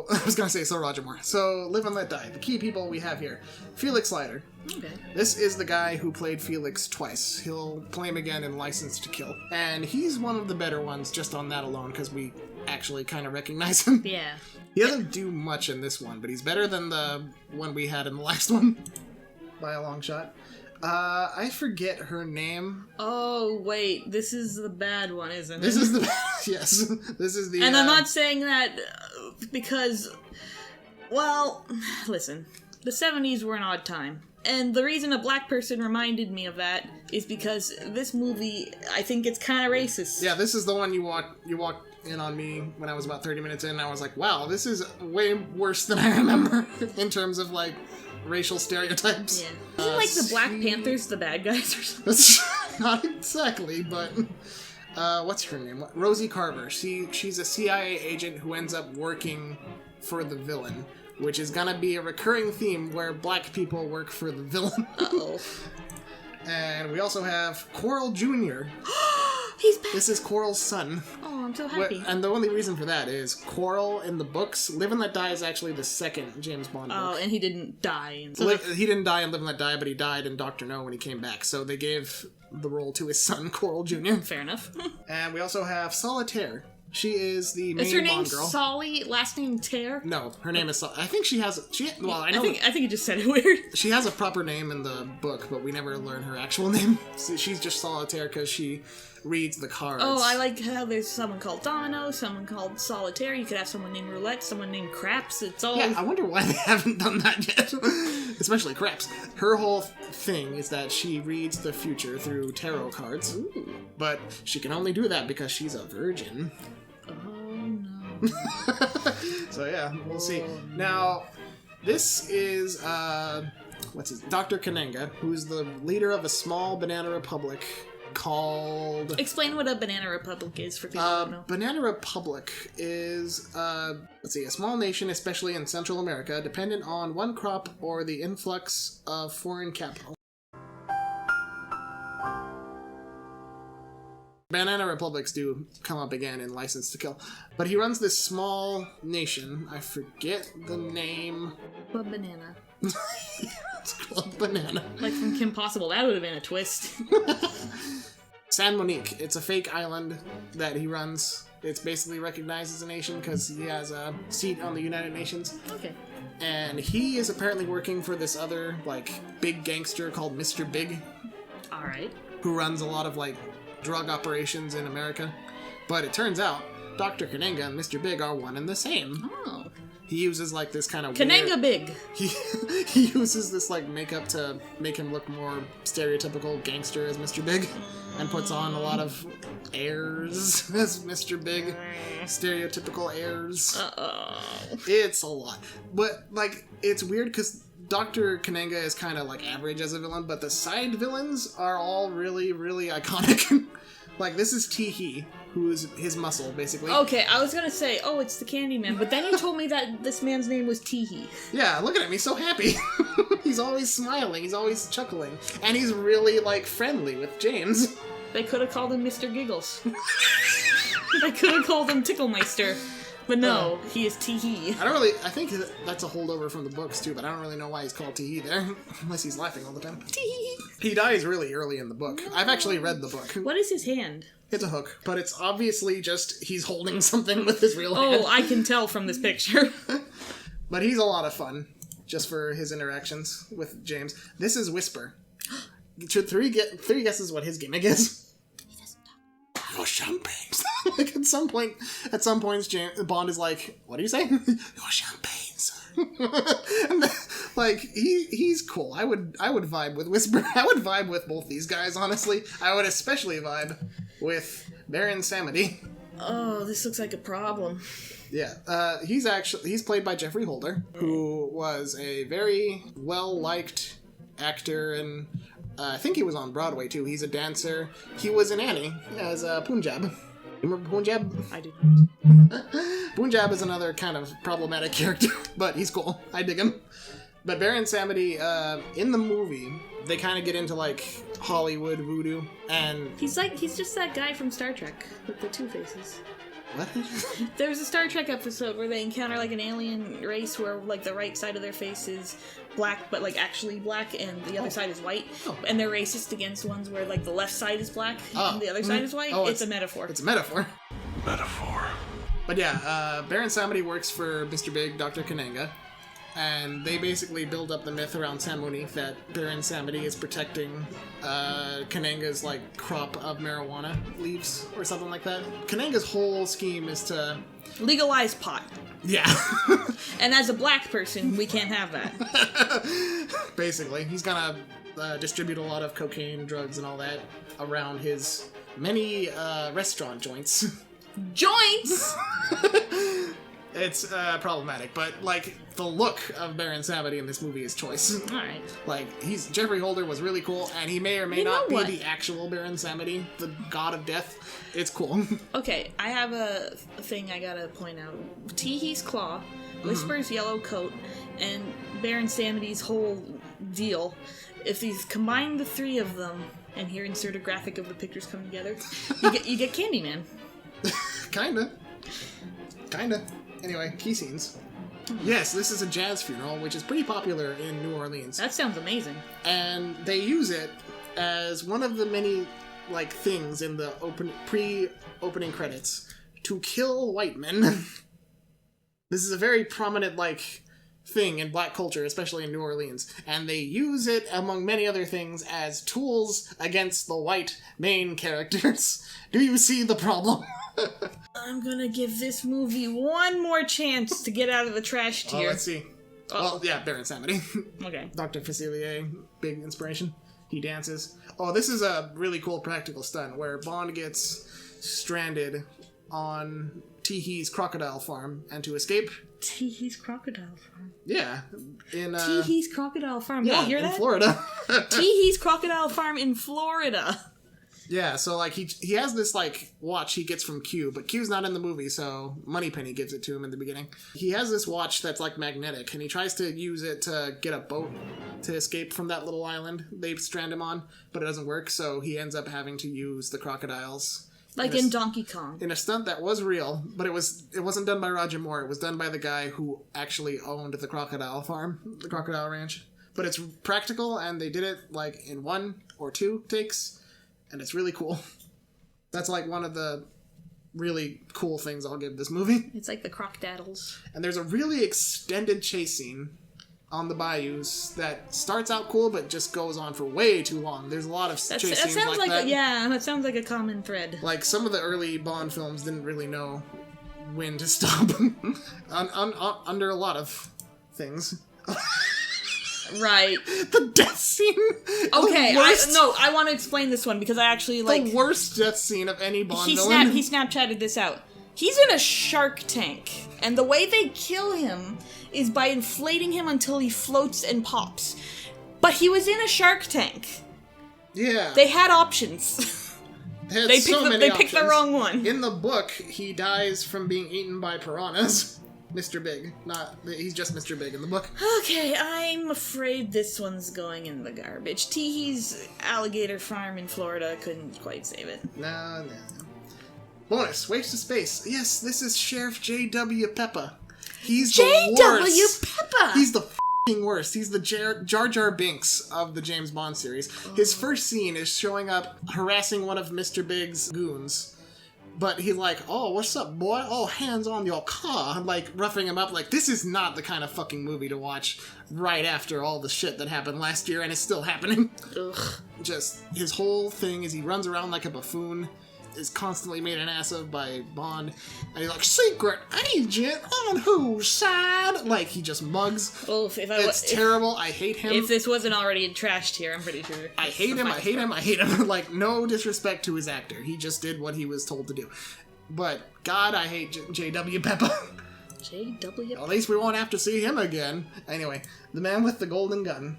I was going to say, Roger Moore. So, Live and Let Die. The key people we have here. Felix Leiter.
Okay.
This is the guy who played Felix twice. He'll play him again in License to Kill. And he's one of the better ones just on that alone, because we actually kind of recognize him.
Yeah.
He doesn't do much in this one, but he's better than the one we had in the last one. By a long shot. I forget her name.
Oh, wait. This is the bad one, isn't it?
This is the... Yes. This is the...
And I'm not saying that because... Well, listen. The 70s were an odd time. And the reason a black person reminded me of that is because this movie, I think it's kind of racist.
Yeah, this is the one you walked in on me when I was about 30 minutes in, and I was like, wow, this is way worse than I remember in terms of, like, racial stereotypes.
Yeah. Isn't, like, the Black Panthers the bad guys or something?
That's not exactly, but... what's her name? Rosie Carver. She's a CIA agent who ends up working for the villain, which is gonna be a recurring theme where black people work for the villain.
Uh-oh.
And we also have Coral Jr.
He's back!
This is Coral's son.
Oh, I'm so happy.
And the only reason for that is Coral in the books, Live and Let Die is actually the second James Bond book.
Oh, and he didn't die.
He didn't die in Live and Let Die, but he died in Dr. No when he came back. So they gave the role to his son, Coral Jr.
Fair enough.
And we also have Solitaire. She is the main
Is her name
Bond girl.
Solly, last name Tear?
No, her name is I think she has... Well, I know...
I think you just said it weird.
She has a proper name in the book, but we never learn her actual name. So she's just Solitaire because she reads the cards.
Oh, I like how there's someone called Domino, someone called Solitaire. You could have someone named Roulette, someone named Craps. It's all...
Yeah, I wonder why they haven't done that yet. Especially Craps. Her whole thing is that she reads the future through tarot cards.
Ooh.
But she can only do that because she's a virgin.
Oh, no.
So yeah, we'll see. Now, this is, Dr. Kananga, who's the leader of a small banana republic called...
Explain what a banana republic is for people who don't know.
Banana Republic is, a small nation, especially in Central America, dependent on one crop or the influx of foreign capital. Banana Republics do come up again in License to Kill. But he runs this small nation. I forget the name.
What banana?
It's called Banana.
Like from Kim Possible. That would have been a twist.
San Monique. It's a fake island that he runs. It's basically recognized as a nation because he has a seat on the United Nations.
Okay.
And he is apparently working for this other, big gangster called Mr. Big,
Alright.
who runs a lot of, drug operations in America. But it turns out Dr. Kananga and Mr. Big are one and the same.
Oh.
He uses, this kind of
Kananga Big.
He uses this, makeup to make him look more stereotypical gangster as Mr. Big, and puts on a lot of airs as Mr. Big. Stereotypical airs.
Uh-oh.
It's a lot. But, it's weird because Dr. Kananga is kind of, average as a villain, but the side villains are all really, really iconic. This is Tee-Hee, who is his muscle, basically.
Okay, I was gonna say, oh, it's the Candyman, but then you told me that this man's name was Tee-Hee.
Yeah, look at him, he's so happy. He's always smiling, he's always chuckling. And he's really, friendly with James.
They could have called him Mr. Giggles. They could have called him Ticklemeister. But no, he is Tee-Hee.
I think that's a holdover from the books, too, but I don't really know why he's called Tee-Hee there. Unless he's laughing all the time.
Tee-Hee.
He dies really early in the book. I've actually read the book.
What is his hand?
It's a hook, but it's obviously just he's holding something with his real hand.
Oh, I can tell from this picture.
But he's a lot of fun, just for his interactions with James. This is Whisper. Should three guesses what his gimmick is?
He doesn't talk.
Your champagnes. At some points, Bond is like, "What do you say? Your champagnes." He's cool. I would vibe with Whisper. I would vibe with both these guys, honestly. I would especially vibe with Baron Samedi.
Oh, this looks like a problem.
Yeah, he's played by Jeffrey Holder, who was a very well-liked actor, and I think he was on Broadway too. He's a dancer. He was in Annie as Punjab. You remember Punjab?
I do not.
Punjab is another kind of problematic character, but he's cool. I dig him. But Baron Samedi, in the movie, they kind of get into Hollywood voodoo, and
He's just that guy from Star Trek with the two faces.
what?
There's a Star Trek episode where they encounter an alien race where the right side of their face is black, but actually black, and the other side is white.
Oh.
And they're racist against ones where the left side is black and the other side is white.
Oh,
it's a metaphor.
It's a metaphor.
Metaphor.
But yeah, Baron Samedi works for Mr. Big, Dr. Kananga, and they basically build up the myth around San Monique that Baron Samedi is protecting Kananga's crop of marijuana leaves or something like that. Kananga's whole scheme is to
Legalize pot.
yeah,
And as a black person, we can't have that.
basically he's gonna distribute a lot of cocaine, drugs, and all that around his many restaurant joints.
Joints!
It's problematic, but the look of Baron Samedi in this movie is choice.
Alright.
Jeffrey Holder was really cool, and he may or may not be
what?
the actual Baron Samedi, the god of death. It's cool.
Okay, I have a thing I gotta point out. Tee-Hee's claw, Whisper's yellow coat, and Baron Samedi's whole deal. If you combine the three of them, and here insert a graphic of the pictures coming together, you get Candyman.
Kinda. Anyway, key scenes. Yes, this is a jazz funeral, which is pretty popular in New Orleans.
That sounds amazing.
And they use it as one of the many things in the pre-opening credits to kill white men. This is a very prominent thing in black culture, especially in New Orleans, and they use it, among many other things, as tools against the white main characters. Do you see the problem?
I'm gonna give this movie one more chance to get out of the trash tier.
Let's see. Well, yeah, Baron Samedi.
Okay.
Dr. Facilier, big inspiration. He dances. Oh, this is a really cool practical stunt where Bond gets stranded on Teehee's crocodile farm, and to escape...
Teehee's crocodile farm?
Yeah.
Teehee's crocodile farm.
Yeah,
you hear
in
that?
Florida.
Teehee's crocodile farm in Florida.
Yeah, so, like, he has this, like, watch he gets from Q, but Q's not in the movie, so Moneypenny gives it to him in the beginning. He has this watch that's, like, magnetic, and he tries to use it to get a boat to escape from that little island they strand him on, but it doesn't work, so he ends up having to use the crocodiles.
Like in Donkey Kong.
In a stunt that was real, but it wasn't done by Roger Moore, it was done by the guy who actually owned the crocodile farm, the crocodile ranch. But it's practical, and they did it, like, in 1 or 2 takes. And it's really cool. That's like one of the really cool things I'll give this movie.
It's like the crocodiles.
And there's a really extended chase scene on the bayous that starts out cool but just goes on for way too long. There's a lot of chase scenes like that.
That sounds like a common thread.
Like some of the early Bond films didn't really know when to stop under a lot of things.
Right.
The death scene.
Okay, I want to explain this one because I actually like...
The worst death scene of any Bond villain.
He Snapchatted this out. He's in a shark tank, and the way they kill him is by inflating him until he floats and pops. But he was in a shark tank.
Yeah.
They had options. They picked the wrong one.
In the book, he dies from being eaten by piranhas. Mr. Big. He's just Mr. Big in the book.
Okay, I'm afraid this one's going in the garbage. Teehee's alligator farm in Florida couldn't quite save it.
No. Bonus, Waste of Space. Yes, this is Sheriff J.W. Pepper. He's the worst.
J.W. Pepper!
He's the f***ing worst. He's the Jar Jar Binks of the James Bond series. His first scene is showing up harassing one of Mr. Big's goons. But he's like, oh, what's up, boy? Oh, hands on your car. Like, roughing him up. Like, this is not the kind of fucking movie to watch right after all the shit that happened last year, and it's still happening.
Ugh. Just,
his whole thing is he runs around like a buffoon, is constantly made an ass of by Bond, and he's like, secret agent on whose side? Like, he just mugs.
Oof,
it's terrible. I hate him.
If this wasn't already trashed here, I'm pretty sure.
I hate him. Like, no disrespect to his actor. He just did what he was told to do. But, God, I hate J.W. Pepper.
J.W.
At least we won't have to see him again. Anyway, the man with the golden gun.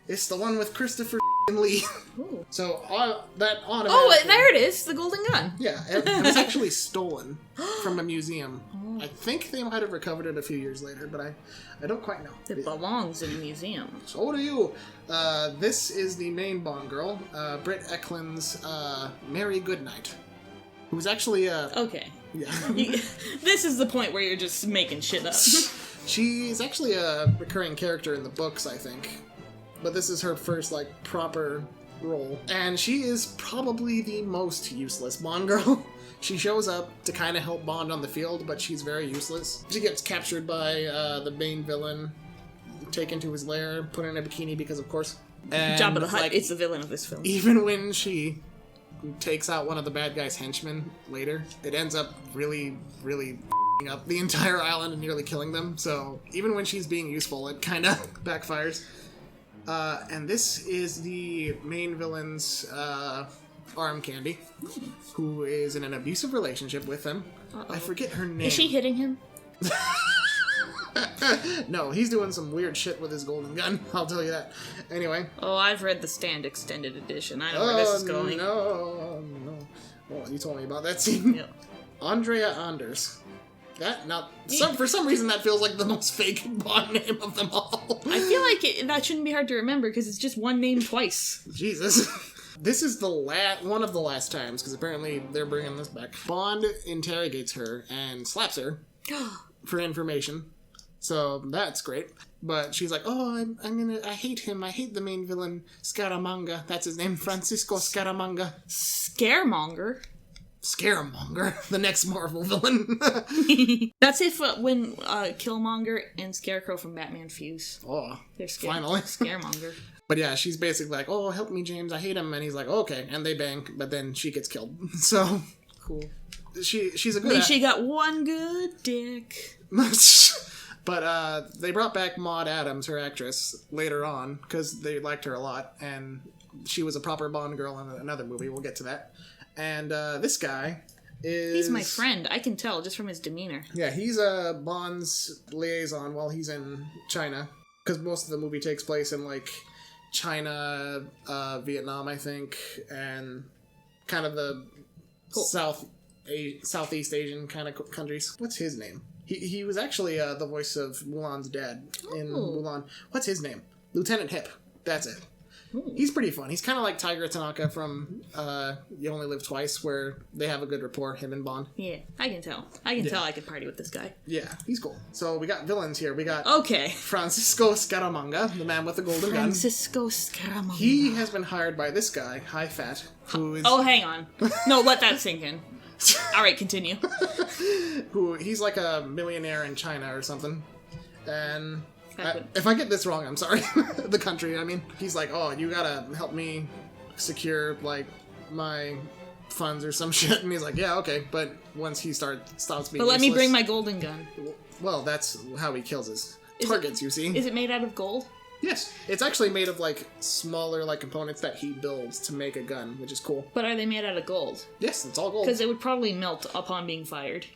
It's the one with Christopher Lee.
Ooh.
So, that automatically...
Oh, there it is! The golden gun!
Yeah, it was actually stolen from a museum. Oh. I think they might have recovered it a few years later, but I don't quite know.
It belongs in a museum.
So do you. This is the main Bond girl, Britt Eklund's Mary Goodnight, who's actually
Okay.
Yeah.
This is the point where you're just making shit up.
She's actually a recurring character in the books, I think. But this is her first, like, proper role. And she is probably the most useless Bond girl. She shows up to kind of help Bond on the field, but she's very useless. She gets captured by the main villain, taken to his lair, put in a bikini because, of course. And,
Jabba the Hutt is the villain of this film.
Even when she takes out one of the bad guy's henchmen later, it ends up really, really up the entire island and nearly killing them. So even when she's being useful, it kind of backfires. And this is the main villain's arm candy, who is in an abusive relationship with him. Uh-oh. I forget her name.
Is she hitting him?
No, he's doing some weird shit with his golden gun, I'll tell you that. Anyway.
Oh, I've read the Stand Extended Edition. I know where this is going.
No. Well, you told me about that scene.
Yep.
Andrea Anders. For some reason that feels like the most fake Bond name of them all.
I feel like that shouldn't be hard to remember because it's just one name twice.
Jesus. This is one of the last times, because apparently they're bringing this back. Bond interrogates her and slaps her for information. So that's great. But she's like, oh, I hate him. I hate the main villain, Scaramanga. That's his name, Francisco Scaramanga.
Scaremonger?
Scaremonger, the next Marvel villain.
That's if when Killmonger and Scarecrow from Batman fuse.
Oh,
They're
finally.
Scaremonger.
But yeah, she's basically like, oh, help me, James, I hate him. And he's like, oh, okay. And they bang, but then she gets killed. So,
Cool.
she's a good...
At least she got one good dick.
But they brought back Maude Adams, her actress, later on, because they liked her a lot. And she was a proper Bond girl in another movie. We'll get to that. And this guy is...
He's my friend. I can tell just from his demeanor.
Yeah, he's Bond's liaison while he's in China. Because most of the movie takes place in, like, China, Vietnam, I think, and kind of the Southeast Asian kind of countries. What's his name? He was actually the voice of Mulan's dad in Mulan. What's his name? Lieutenant Hip. That's it. He's pretty fun. He's kind of like Tiger Tanaka from You Only Live Twice, where they have a good rapport, him and Bond.
Yeah, I can tell. I can tell I could party with this guy.
Yeah, he's cool. So we got villains here. We got
Okay.
Francisco Scaramanga, the man with the golden
Francisco Scaramanga.
gun. He has been hired by this guy, High Fat, who is...
Oh, hang on. No, let that sink in. Alright, continue.
He's like a millionaire in China or something. And...
Happened.
if I get this wrong, I'm sorry. The country, I mean. He's like, oh, you gotta help me secure, like, my funds or some shit. And he's like, yeah, okay. But once he stops being
But let me
useless-
bring my golden gun.
Well, that's how he kills his targets, you see.
Is it made out of gold?
Yes. It's actually made of, like, smaller, like, components that he builds to make a gun, which is cool.
But are they made out of gold?
Yes, it's all gold.
Because it would probably melt upon being fired.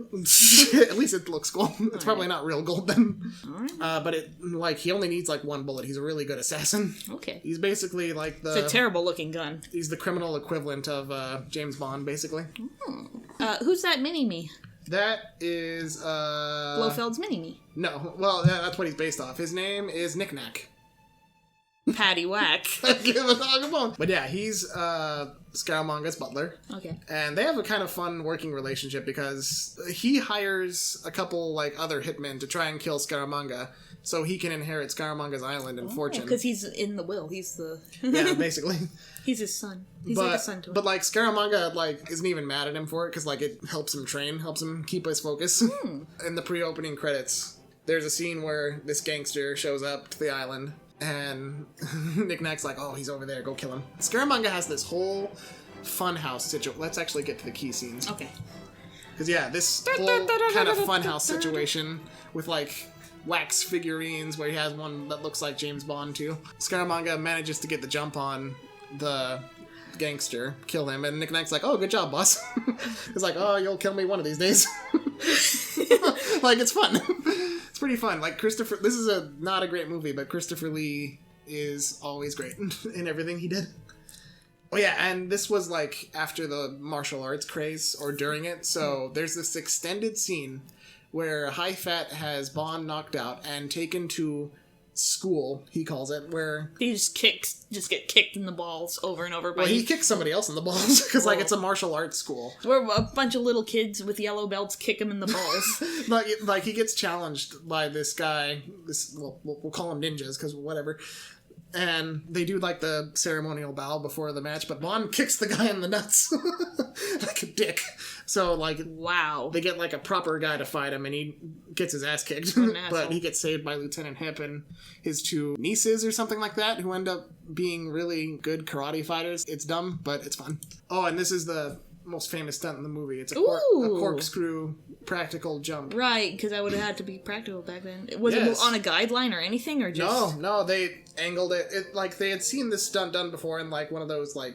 At least it looks cool. It's probably not real gold then.
Alright.
But he only needs like one bullet. He's a really good assassin.
Okay.
He's basically like
It's a terrible looking gun.
He's the criminal equivalent of James Bond, basically.
Who's that mini-me?
That is
Blofeld's mini-me.
No, well, that's what he's based off. His name is Knick Knack.
Patty Whack.
Give a dog a bone. But yeah, he's Scaramanga's butler.
Okay.
And they have a kind of fun working relationship because he hires a couple like other hitmen to try and kill Scaramanga so he can inherit Scaramanga's island and fortune.
Because he's in the will. He's the...
Yeah, basically.
He's his son. He's like a son to him.
But like Scaramanga like isn't even mad at him for it because like it helps him train, helps him keep his focus. In the pre-opening credits, there's a scene where this gangster shows up to the island. And Knick Knack's like, oh, he's over there, go kill him. Scaramanga has this whole funhouse situation. Let's actually get to the key scenes.
Okay.
Because, yeah, this whole kind of funhouse situation with, like, wax figurines where he has one that looks like James Bond, too. Scaramanga manages to get the jump on the gangster, kill him, and Knick Knack's like, oh, good job, boss. He's like, oh, you'll kill me one of these days. Like, it's fun. It's pretty fun. Like, this is not a great movie, but Christopher Lee is always great in everything he did. Oh yeah, and this was like after the martial arts craze or during it, so there's this extended scene where High Fat has Bond knocked out and taken to school, he calls it, where
He just get kicked in the balls over and over by...
he kicks somebody else in the balls because like it's a martial arts school.
Where a bunch of little kids with yellow belts kick him in the balls.
Like he gets challenged by this guy, we'll call him ninjas because whatever. And they do like the ceremonial bow before the match, but Bond kicks the guy in the nuts like a dick. So like,
Wow.
they get like a proper guy to fight him, and he gets his ass kicked.
What an
But
asshole.
he gets saved by Lieutenant Hip and his two nieces or something like that, who end up being really good karate fighters. It's dumb, but it's fun. Oh, and this is the most famous stunt in the movie. It's a
Ooh.
corkscrew practical jump.
Right, because that would have had to be practical back then. Was
Yes.
it on a guideline or anything, or just...
No, they angled it. Like, they had seen this stunt done before in, like, one of those, like...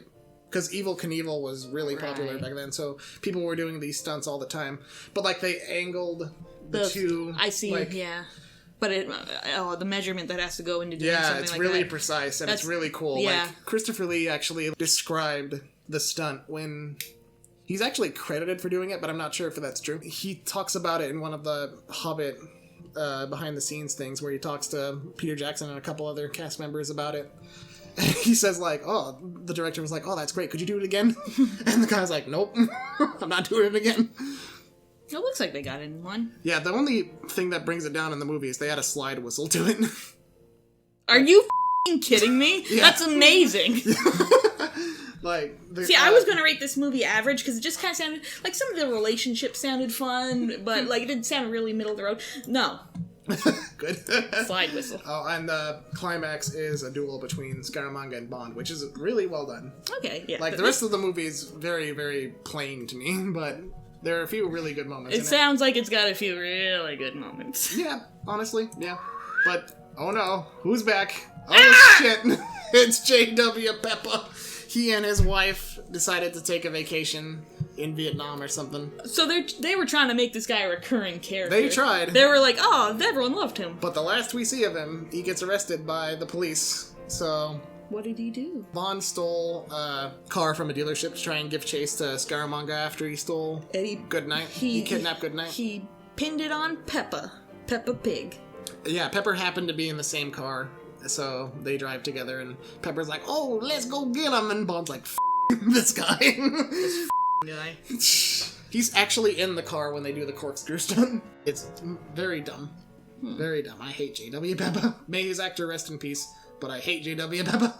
Because Evel Knievel was really popular
Right.
back then, so people were doing these stunts all the time. But, like, they angled the two...
I see,
like,
yeah. But the measurement that has to go into doing
yeah,
something
it's
like
really
that.
precise, and it's
That's-
really cool.
yeah.
Like, Christopher Lee actually described the stunt when... He's actually credited for doing it, but I'm not sure if that's true. He talks about it in one of the Hobbit behind-the-scenes things where he talks to Peter Jackson and a couple other cast members about it. And he says, like, oh, the director was like, oh, that's great, could you do it again? And the guy's like, nope, I'm not doing it again.
It looks like they got it in one.
Yeah, the only thing that brings it down in the movie is they had a slide whistle to it.
Are you f***ing kidding me?
Yeah.
That's amazing.
Like,
see, I was gonna rate this movie average because it just kind of sounded like some of the relationships sounded fun, but like it didn't sound really middle of the road. No.
Good.
Slide whistle.
Oh, and the climax is a duel between Scaramanga and Bond, which is really well done.
Okay, yeah.
Like, the rest of the movie is very, very plain to me, but there are a few really good moments.
It sounds like it's got a few really good moments.
Yeah, honestly, yeah. But, oh no, who's back? Oh shit, it's J.W. Peppa. He and his wife decided to take a vacation in Vietnam or something.
So they were trying to make this guy a recurring character.
They tried.
They were like, oh, everyone loved him.
But the last we see of him, he gets arrested by the police. So
What did he do?
Bond stole a car from a dealership to try and give chase to Scaramanga after he stole Goodnight. He kidnapped Goodnight.
He pinned it on Peppa Pig.
Yeah, Pepper happened to be in the same car, so they drive together, and Pepper's like, oh, let's go get him, and Bond's like, this guy.
Guy.
He's actually in the car when they do the corkscrew stunt. It's very dumb. Very dumb. I hate J.W. Peppa. May his actor rest in peace, but I hate J.W. Peppa.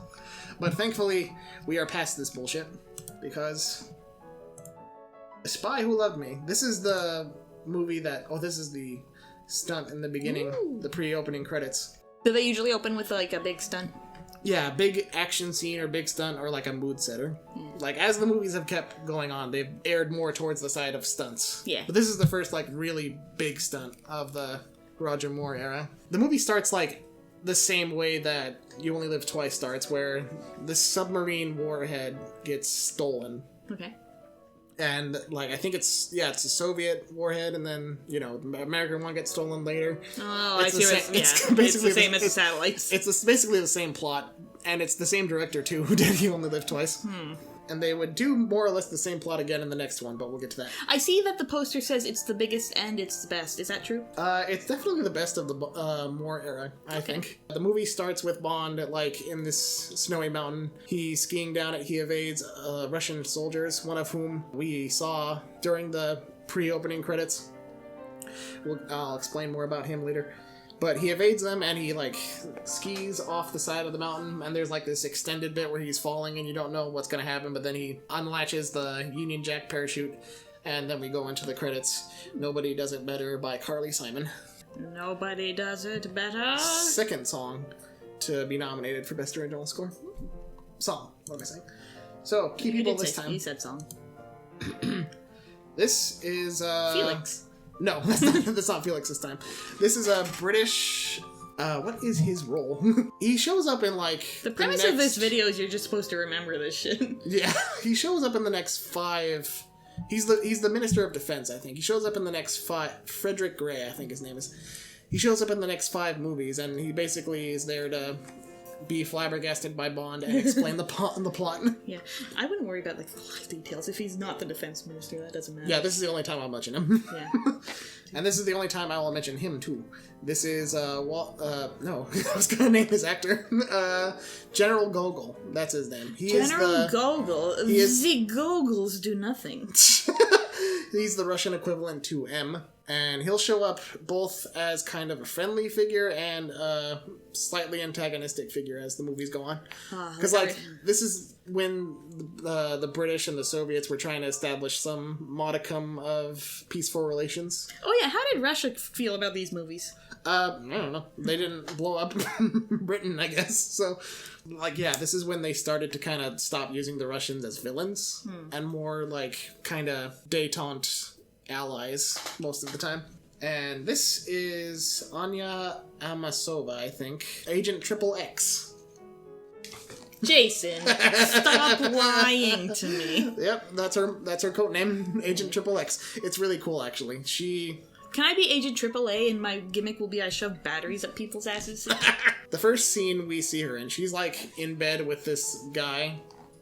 But thankfully, we are past this bullshit, because A Spy Who Loved Me. This is the movie that... Oh, this is the stunt in the beginning, the pre-opening credits.
Do they usually open with, like, a big stunt?
Yeah, big action scene or big stunt or, like, a mood setter. Like, as the movies have kept going on, they've aired more towards the side of stunts.
Yeah.
But this is the first, like, really big stunt of the Roger Moore era. The movie starts, like, the same way that You Only Live Twice starts, where the submarine warhead gets stolen.
Okay.
And, like, I think it's a Soviet warhead, and then, the American one gets stolen later.
Oh,
It's
I see
the
what
same-
it's
basically
the same
the-
as the satellites.
It's basically the same plot, and it's the same director, too, who did You Only Live Twice. And they would do more or less the same plot again in the next one, but we'll get to that.
I see that the poster says it's the biggest and it's the best. Is that true?
It's definitely the best of the Moore era, I think. The movie starts with Bond, in this snowy mountain. He's skiing down it. He evades Russian soldiers, one of whom we saw during the pre-opening credits. I'll explain more about him later. But he evades them, and he, skis off the side of the mountain, and there's, this extended bit where he's falling, and you don't know what's gonna happen, but then he unlatches the Union Jack parachute, and then we go into the credits. Nobody Does It Better by Carly Simon.
Nobody does it better.
Second song to be nominated for Best Original Score. Song, what am I saying? So, Key People this time.
You said song.
This is,
Felix.
No, that's not Felix this time. This is a British... what is his role? He shows up in,
The premise of this video is you're just supposed to remember this shit.
Yeah, he shows up in the next 5... He's the Minister of Defense, I think. He shows up in the next 5... Frederick Gray, I think his name is. He shows up in the next 5 movies, and he basically is there to be flabbergasted by Bond and explain the plot.
Yeah, I wouldn't worry about, the life details. If he's not the defense minister, that doesn't matter.
Yeah, this is the only time I'll mention him.
Yeah.
And this is the only time I will mention him, too. This is, no, I was gonna name his actor. General Gogol. That's his name.
General Gogol? The Gogols do nothing.
He's the Russian equivalent to M, and he'll show up both as kind of a friendly figure and a slightly antagonistic figure as the movies go on. Because, this is when the British and the Soviets were trying to establish some modicum of peaceful relations.
Oh yeah, how did Russia feel about these movies?
I don't know. They didn't blow up Britain, I guess. So, this is when they started to kind of stop using the Russians as villains and more kind of détente allies most of the time. And this is Anya Amasova, I think. Agent Triple X.
Jason, stop lying to me.
Yep, that's her code name, Agent Triple X. It's really cool, actually.
Can I be Agent AAA and my gimmick will be I shove batteries up people's asses?
The first scene we see her in, she's in bed with this guy,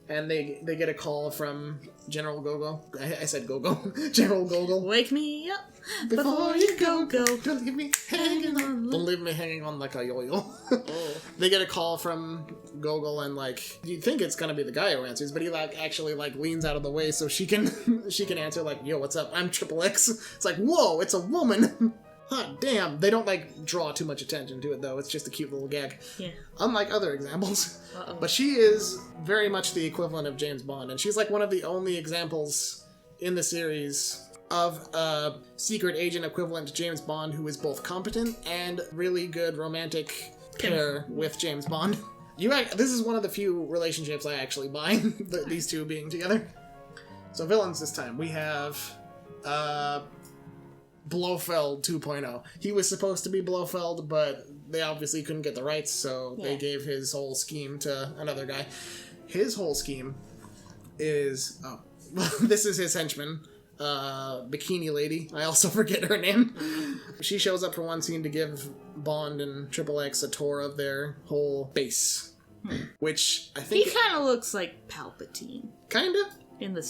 and they get a call from General Gogol. I said Gogol. General Gogol.
Wake me up before you go.
Don't leave me hanging on. Don't leave me hanging on like a yo-yo. Oh. They get a call from Gogol, and you'd think it's gonna be the guy who answers, but he actually leans out of the way so she can answer yo, what's up? I'm Triple X. It's whoa, it's a woman. hot damn. They don't, like, draw too much attention to it, though. It's just a cute little gag.
Yeah.
Unlike other examples.
Uh-oh.
But she is very much the equivalent of James Bond, and she's, like, one of the only examples in the series of a secret agent equivalent to James Bond who is both competent and really good romantic pair with James Bond. This is one of the few relationships I actually buy, these two being together. So villains this time. We have Blofeld 2.0. He was supposed to be Blofeld, but they obviously couldn't get the rights, so they gave his whole scheme to another guy. His whole scheme is... this is his henchman. Bikini Lady. I also forget her name. She shows up for one scene to give Bond and XXX a tour of their whole base. Which I think...
He kind of looks like Palpatine.
Kinda?
In the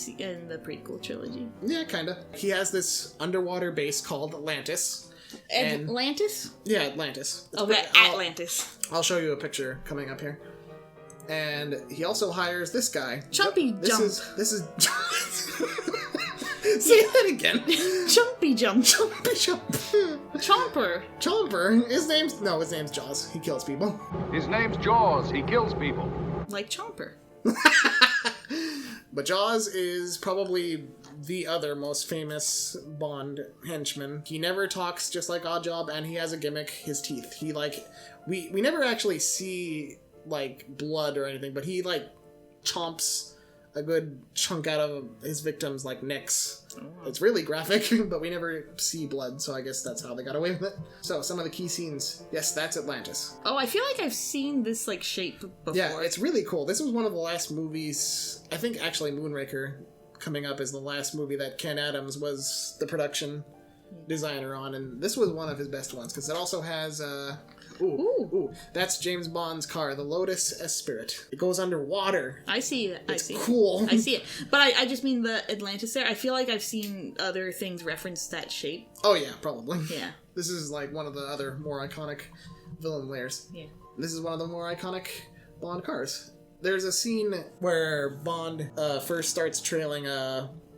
prequel trilogy.
Yeah, kinda. He has this underwater base called Atlantis.
Atlantis?
Yeah, Atlantis.
Okay, Atlantis.
I'll show you a picture coming up here. And he also hires this guy.
Jumpy Jump.
This is... Say that again.
Jumpy Jump.
Jumpy Jump.
Chomper.
Chomper. His name's Jaws. He kills people.
His name's Jaws. He kills people.
Like Chomper.
But Jaws is probably the other most famous Bond henchman. He never talks, just like Oddjob, and he has a gimmick, his teeth. He, like... We never actually see, like, blood or anything, but he, like, chomps a good chunk out of his victims' like necks. Oh. It's really graphic, but we never see blood, so I guess that's how they got away with it. So some of the key scenes. Yes, that's Atlantis.
Oh, I feel like I've seen this like shape before.
Yeah, it's really cool. This was one of the last movies. I think actually Moonraker coming up is the last movie that Ken Adams was the production designer on, and this was one of his best ones because it also has that's James Bond's car, the Lotus Esprit. It goes underwater.
I see it.
It's cool.
I see it. But I just mean the Atlantis there. I feel like I've seen other things reference that shape.
Oh yeah, probably.
Yeah.
This is like one of the other more iconic villain layers.
Yeah.
This is one of the more iconic Bond cars. There's a scene where Bond first starts trailing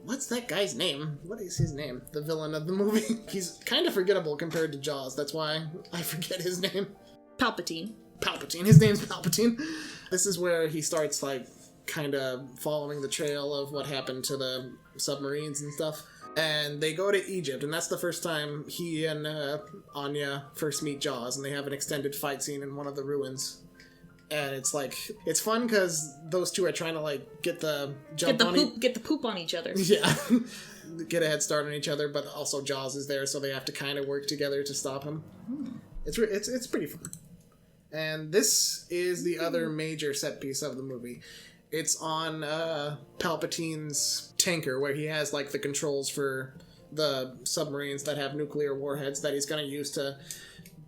what's that guy's name? What is his name? The villain of the movie. He's kind of forgettable compared to Jaws. That's why I forget his name.
Palpatine.
His name's Palpatine. This is where he starts, like, kind of following the trail of what happened to the submarines and stuff. And they go to Egypt, and that's the first time he and Anya first meet Jaws, and they have an extended fight scene in one of the ruins. And it's like, it's fun because those two are trying to like get the
poop on each other.
Yeah, get a head start on each other, but also Jaws is there, so they have to kind of work together to stop him. It's pretty fun. And this is the other major set piece of the movie. It's on Palpatine's tanker, where he has like the controls for the submarines that have nuclear warheads that he's going to use to.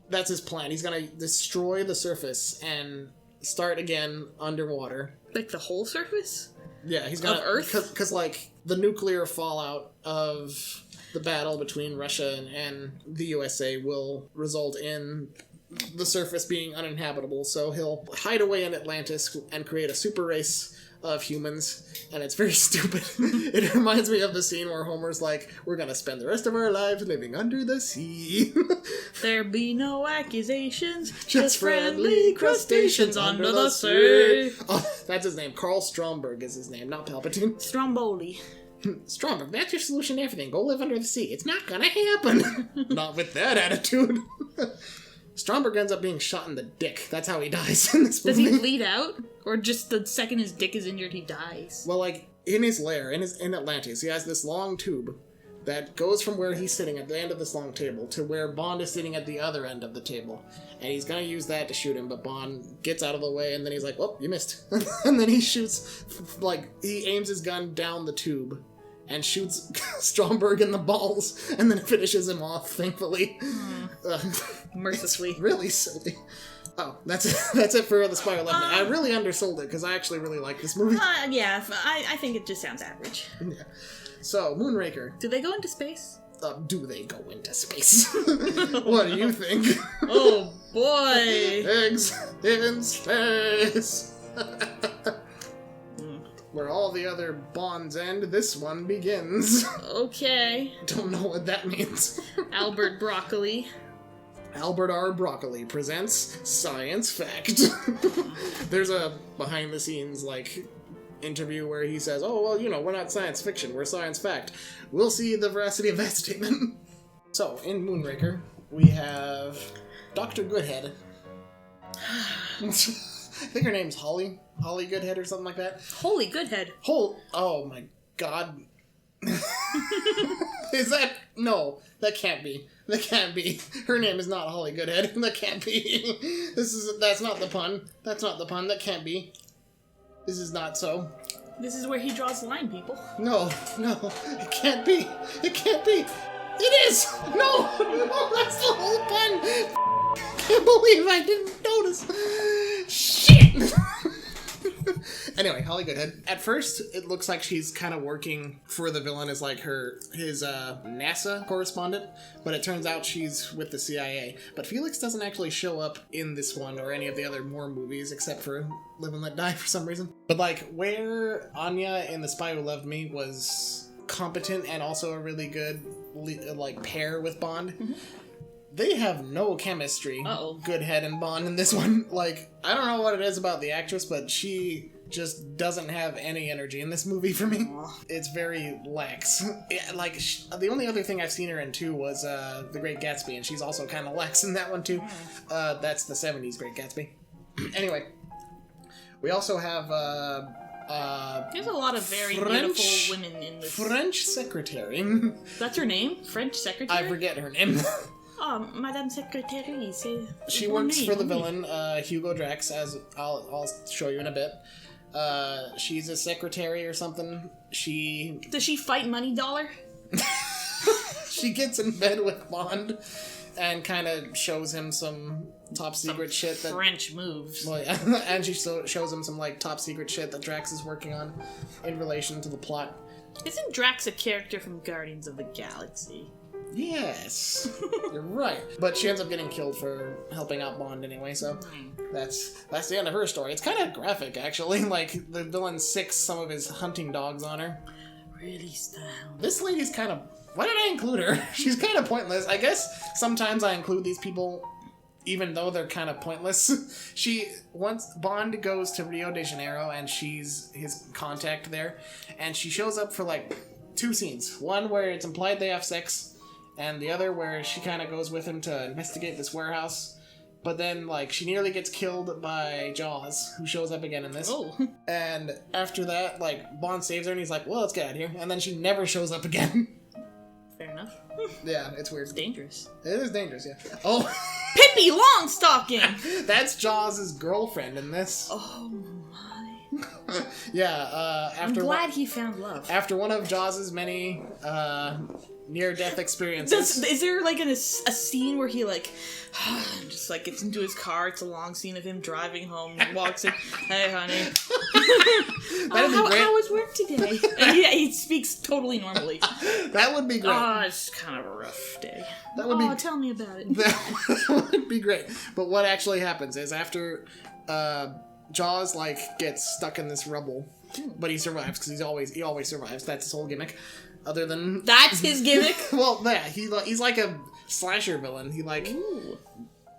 That's his plan. He's going to destroy the surface and start again underwater.
Like the whole surface?
Yeah, he's gonna...
Of Earth?
Because, like, the nuclear fallout of the battle between Russia and the USA will result in the surface being uninhabitable, so he'll hide away in Atlantis and create a super race of humans, and it's very stupid. It reminds me of the scene where Homer's like, we're gonna spend the rest of our lives living under the sea.
There be no accusations,
just friendly crustaceans under the sea. Oh, that's his name. Carl Stromberg is his name, not Palpatine.
Stromboli.
Stromberg, that's your solution to everything. Go live under the sea. It's not gonna happen. Not with that attitude. Stromberg ends up being shot in the dick. That's how he dies in this movie.
Does he bleed out? Or just the second his dick is injured, he dies?
Well, like, in his lair, in Atlantis, he has this long tube that goes from where he's sitting at the end of this long table to where Bond is sitting at the other end of the table. And he's gonna use that to shoot him, but Bond gets out of the way, and then he's like, oh, you missed. And then he shoots, like, he aims his gun down the tube and shoots Stromberg in the balls, and then finishes him off, thankfully.
Mercilessly.
It's really silly. Oh, that's it for The Spy Who Loved Me. I really undersold it, because I actually really like this movie.
Yeah, I think it just sounds average.
Yeah. So, Moonraker.
Do they go into space?
Do they go into space? What do you think?
Oh, boy!
Eggs in space! Where all the other bonds end, this one begins.
Okay.
Don't know what that means.
Albert Broccoli.
Albert R. Broccoli presents Science Fact. There's a behind-the-scenes, interview where he says, oh, well, we're not science fiction, we're science fact. We'll see the veracity of that statement. So, in Moonraker, we have Dr. Goodhead. I think her name's Holly. Holly Goodhead or something like that.
Holy Goodhead.
Oh my god. Is that... No, that can't be. That can't be. Her name is not Holly Goodhead. That can't be. That's not the pun. That's not the pun. That can't be. This is not so.
This is where he draws the line, people.
No. It can't be. It can't be. It is! No, that's the whole pun! Can't believe I didn't notice. Shit! Anyway, Holly Goodhead. At first, it looks like she's kind of working for the villain as his NASA correspondent, but it turns out she's with the CIA. But Felix doesn't actually show up in this one or any of the other Moore movies, except for Live and Let Die for some reason. But where Anya in The Spy Who Loved Me was competent and also a really good pair with Bond, they have no chemistry. Goodhead and Bond in this one. I don't know what it is about the actress, but she just doesn't have any energy in this movie for me. It's very lax. The only other thing I've seen her in too was The Great Gatsby, and she's also kind of lax in that one too. That's the 70s Great Gatsby. Anyway, we also have
there's a lot of very beautiful women in this.
French secretary.
That's her name? French secretary?
I forget her name.
Oh, Madame Secretary.
She works for the villain, Hugo Drax, as I'll show you in a bit. She's a secretary or something.
Does she fight Money Dollar?
She gets in bed with Bond and kind of shows him some top secret shit that...
French moves.
Well, yeah. And she shows him some, top secret shit that Drax is working on in relation to the plot.
Isn't Drax a character from Guardians of the Galaxy?
Yes, you're right. But she ends up getting killed for helping out Bond anyway, so that's the end of her story. It's kind of graphic, actually. The villain sicks some of his hunting dogs on her.
Really style.
This lady's kind of... Why did I include her? She's kind of pointless. I guess sometimes I include these people even though they're kind of pointless. Once Bond goes to Rio de Janeiro and she's his contact there, and she shows up for 2 scenes. One where it's implied they have sex, and the other where she kind of goes with him to investigate this warehouse. But then, she nearly gets killed by Jaws, who shows up again in this.
Oh.
And after that, Bond saves her, and he's like, well, let's get out of here. And then she never shows up again.
Fair enough.
Yeah, it's weird.
It's dangerous.
It is dangerous, yeah. Oh!
Pippi Longstocking!
That's Jaws' girlfriend in this.
Oh, my.
Yeah,
I'm glad he found love.
After one of Jaws' many near-death experiences.
Is there a scene where he just gets into his car? It's a long scene of him driving home. He walks in, hey honey. How was work today? And he speaks totally normally.
That would be great.
Oh, it's kind of a rough day.
That would be.
Tell me about it.
That would be great. But what actually happens is after Jaws gets stuck in this rubble, but he survives because he always survives. That's his whole gimmick. Other than
that's his gimmick.
Well, yeah, he's like a slasher villain. He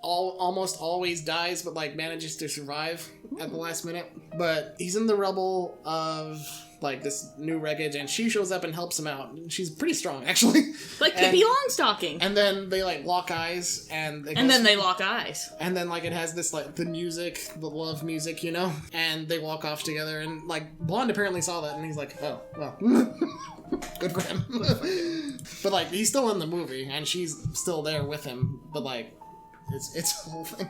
almost always dies, but manages to survive at the last minute. But he's in the rubble of this new wreckage, and she shows up and helps him out. She's pretty strong, actually.
Pippi Longstocking.
And then they lock eyes, and
then they lock eyes.
And then it has this the music, the love music, and they walk off together. And Blonde apparently saw that, and he's like, oh well. Good for him. But he's still in the movie, and she's still there with him, but it's a whole thing.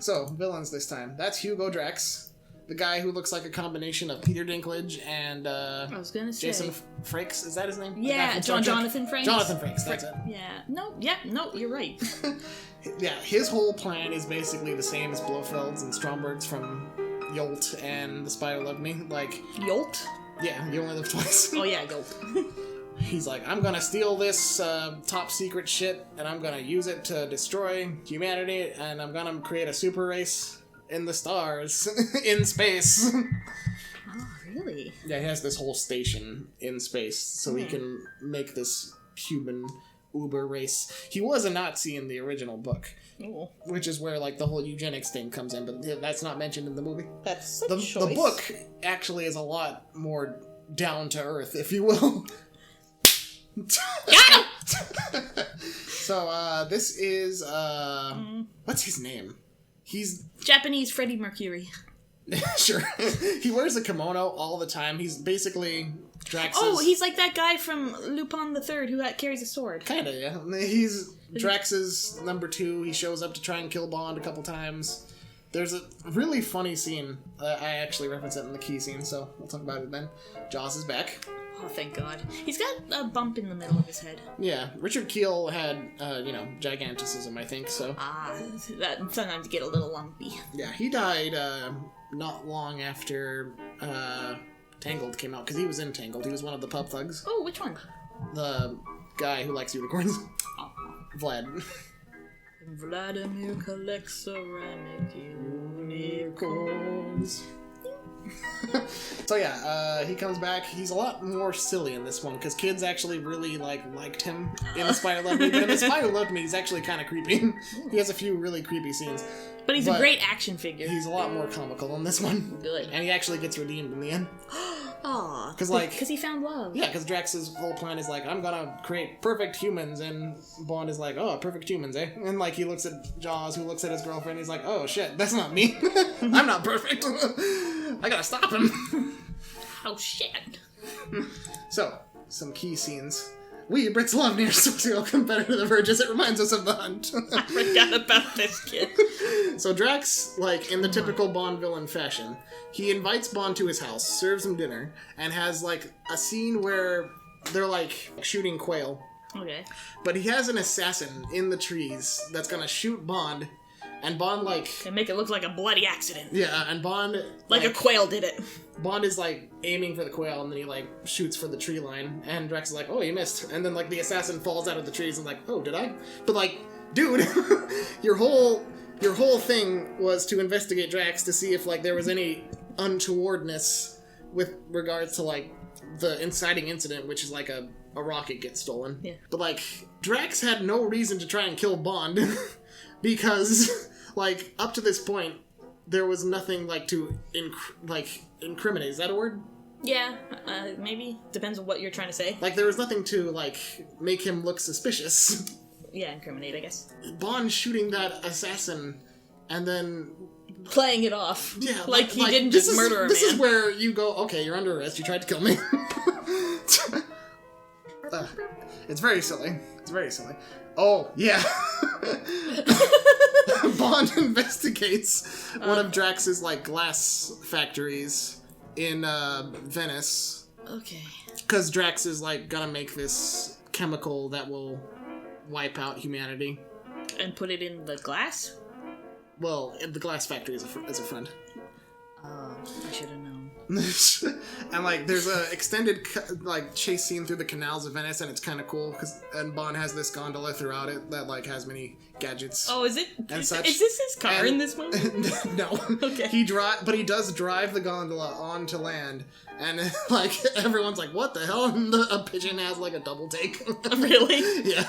So, villains this time. That's Hugo Drax, the guy who looks like a combination of Peter Dinklage and
I was gonna say
Jason Frakes. Is that his name?
Yeah, Jonathan Frakes.
Jonathan Frakes, that's it.
Yeah. No, you're right.
Yeah, his whole plan is basically the same as Blofeld's and Stromberg's from Yolt and The Spy Who Loved Me.
Yolt?
Yeah, you only live twice.
Oh yeah, Yolt.
He's like, I'm gonna steal this top secret shit, and I'm gonna use it to destroy humanity, and I'm gonna create a super race in the stars, in space.
Oh, Really?
Yeah, he has this whole station in space, so he can make this human Uber race. He was a Nazi in the original book, which is where like the whole eugenics thing comes in, but that's not mentioned in the movie.
That's a
The
choice.
book actually is a lot more down to earth, if you will.
Got him!
So, this is, what's his name? He's...
Japanese Freddie Mercury.
Sure. He wears a kimono all the time. He's basically Drax's...
Oh, he's like that guy from Lupin the Third who carries a sword.
Kinda, yeah. He's Drax's number 2. He shows up to try and kill Bond a couple times. There's a really funny scene. I actually reference it in the key scene, so we'll talk about it then. Jaws is back.
Oh, thank God. He's got a bump in the middle of his head.
Yeah, Richard Kiel had, giganticism, I think, so...
That sometimes get a little lumpy.
Yeah, he died, not long after, Tangled came out, because he was in Tangled. He was one of the pub thugs.
Oh, which one?
The guy who likes unicorns.
Oh.
Vlad.
Vladimir collects ceramic unicorns.
So yeah, he comes back. He's a lot more silly in this one, because kids actually really, liked him in Spider Love Me, but in the Spider Love Me, he's actually kind of creepy. He has a few really creepy scenes.
But he's a great action figure.
He's a lot more comical in this one.
Good.
And he actually gets redeemed in the end.
Aw.
Because
he found love.
Yeah, because Drax's whole plan is I'm gonna create perfect humans, and Bond is oh, perfect humans, eh? And he looks at Jaws, who looks at his girlfriend, he's oh shit, that's not me. I'm not perfect. I gotta stop him.
Oh shit.
So, some key scenes. We Brits love near social competitive urges. It reminds us of the hunt.
I forgot about this kid.
So Drax, in the typical Bond villain fashion, he invites Bond to his house, serves him dinner, and has a scene where they're shooting quail.
Okay.
But he has an assassin in the trees that's gonna shoot Bond, and Bond
And make it look like a bloody accident.
Yeah, and Bond
a quail did it.
Bond is aiming for the quail, and then he shoots for the tree line, and Drax is oh, you missed. And then the assassin falls out of the trees and oh, did I? But dude, your whole thing was to investigate Drax to see if there was any untowardness with regards to the inciting incident, which is a rocket gets stolen.
Yeah.
But Drax had no reason to try and kill Bond because up to this point there was nothing to incriminate. Is that a word?
Yeah, maybe. Depends on what you're trying to say.
There was nothing to make him look suspicious.
Yeah, incriminate, I guess.
Bond shooting that assassin and then
playing it off.
Yeah,
he didn't just murder a man.
This is where you go, okay, you're under arrest, you tried to kill me. It's very silly. It's very silly. Oh, yeah. Bond investigates one of Drax's, glass factories in, Venice.
Okay.
Because Drax is, gonna make this chemical that will wipe out humanity.
And put it in the glass?
Well, the glass factory is a friend.
Oh, I should have known.
And there's a extended chase scene through the canals of Venice, and it's kind of cool and Bond has this gondola throughout it that has many gadgets.
Oh, is it?
And such.
Is this his car in this movie?
No.
Okay.
But he does drive the gondola onto land, and everyone's what the hell? And a pigeon has a double take.
Really?
Yeah.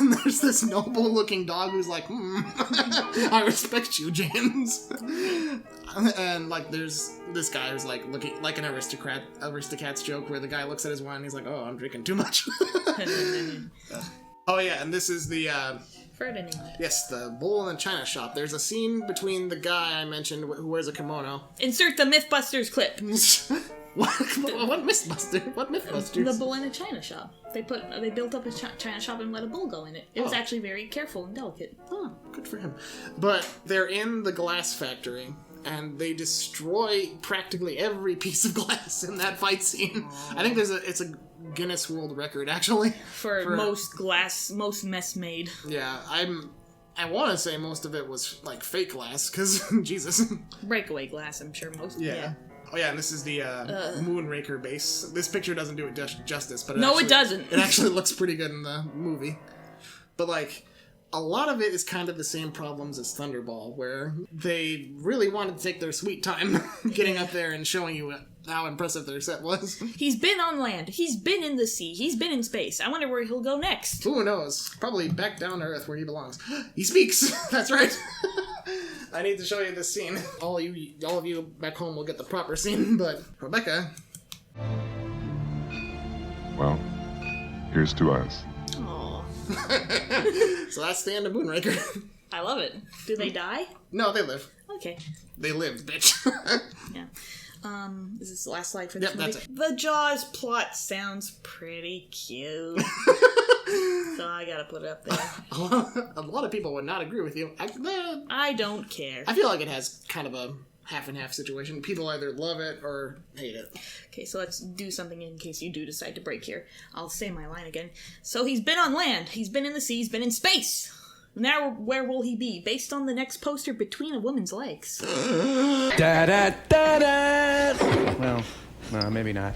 And there's this noble looking dog who's I respect you, James. And there's this guy who's looking like an aristocrat's joke where the guy looks at his wine and he's oh, I'm drinking too much. Oh yeah, and this is the
Ferdinand.
yes, the bull in the china shop. There's a scene between the guy I mentioned who wears a kimono.
Insert the Mythbusters clip.
What Mythbusters? What Mythbusters?
The bull in a china shop. They built up a china shop and let a bull go in it. It was actually very careful and delicate.
Oh, good for him. But they're in the glass factory, and they destroy practically every piece of glass in that fight scene. I think it's a Guinness World Record, actually.
For most mess made.
Yeah, I want to say most of it was fake glass, because Jesus.
Breakaway glass, I'm sure most.
Yeah. Oh yeah, and this is the Moonraker base. This picture doesn't do it justice, but
it doesn't.
It actually looks pretty good in the movie. But a lot of it is kind of the same problems as Thunderball, where they really wanted to take their sweet time getting up there and showing you how impressive their set was.
He's been on land. He's been in the sea. He's been in space. I wonder where he'll go next.
Who knows? Probably back down to Earth where he belongs. He speaks! That's right. I need to show you this scene. All of you back home will get the proper scene, but Rebecca...
Well, here's to us.
Aww.
So that's the end of Moonraker.
I love it. Do they die?
No, they live.
Okay.
They lived, bitch.
Yeah. Is this the last slide for this
Yep,
movie?
that's it.
The Jaws plot sounds pretty cute. So I gotta put it up there.
A lot of people would not agree with you.
I don't care.
I feel like it has kind of a half and half situation. People either love it or hate it.
Okay, so let's do something in case you do decide to break here. I'll say my line again. So he's been on land, he's been in the sea, he's been in space. Now where will he be? Based on the next poster between a woman's legs.
Da da da da. Well, no, maybe not.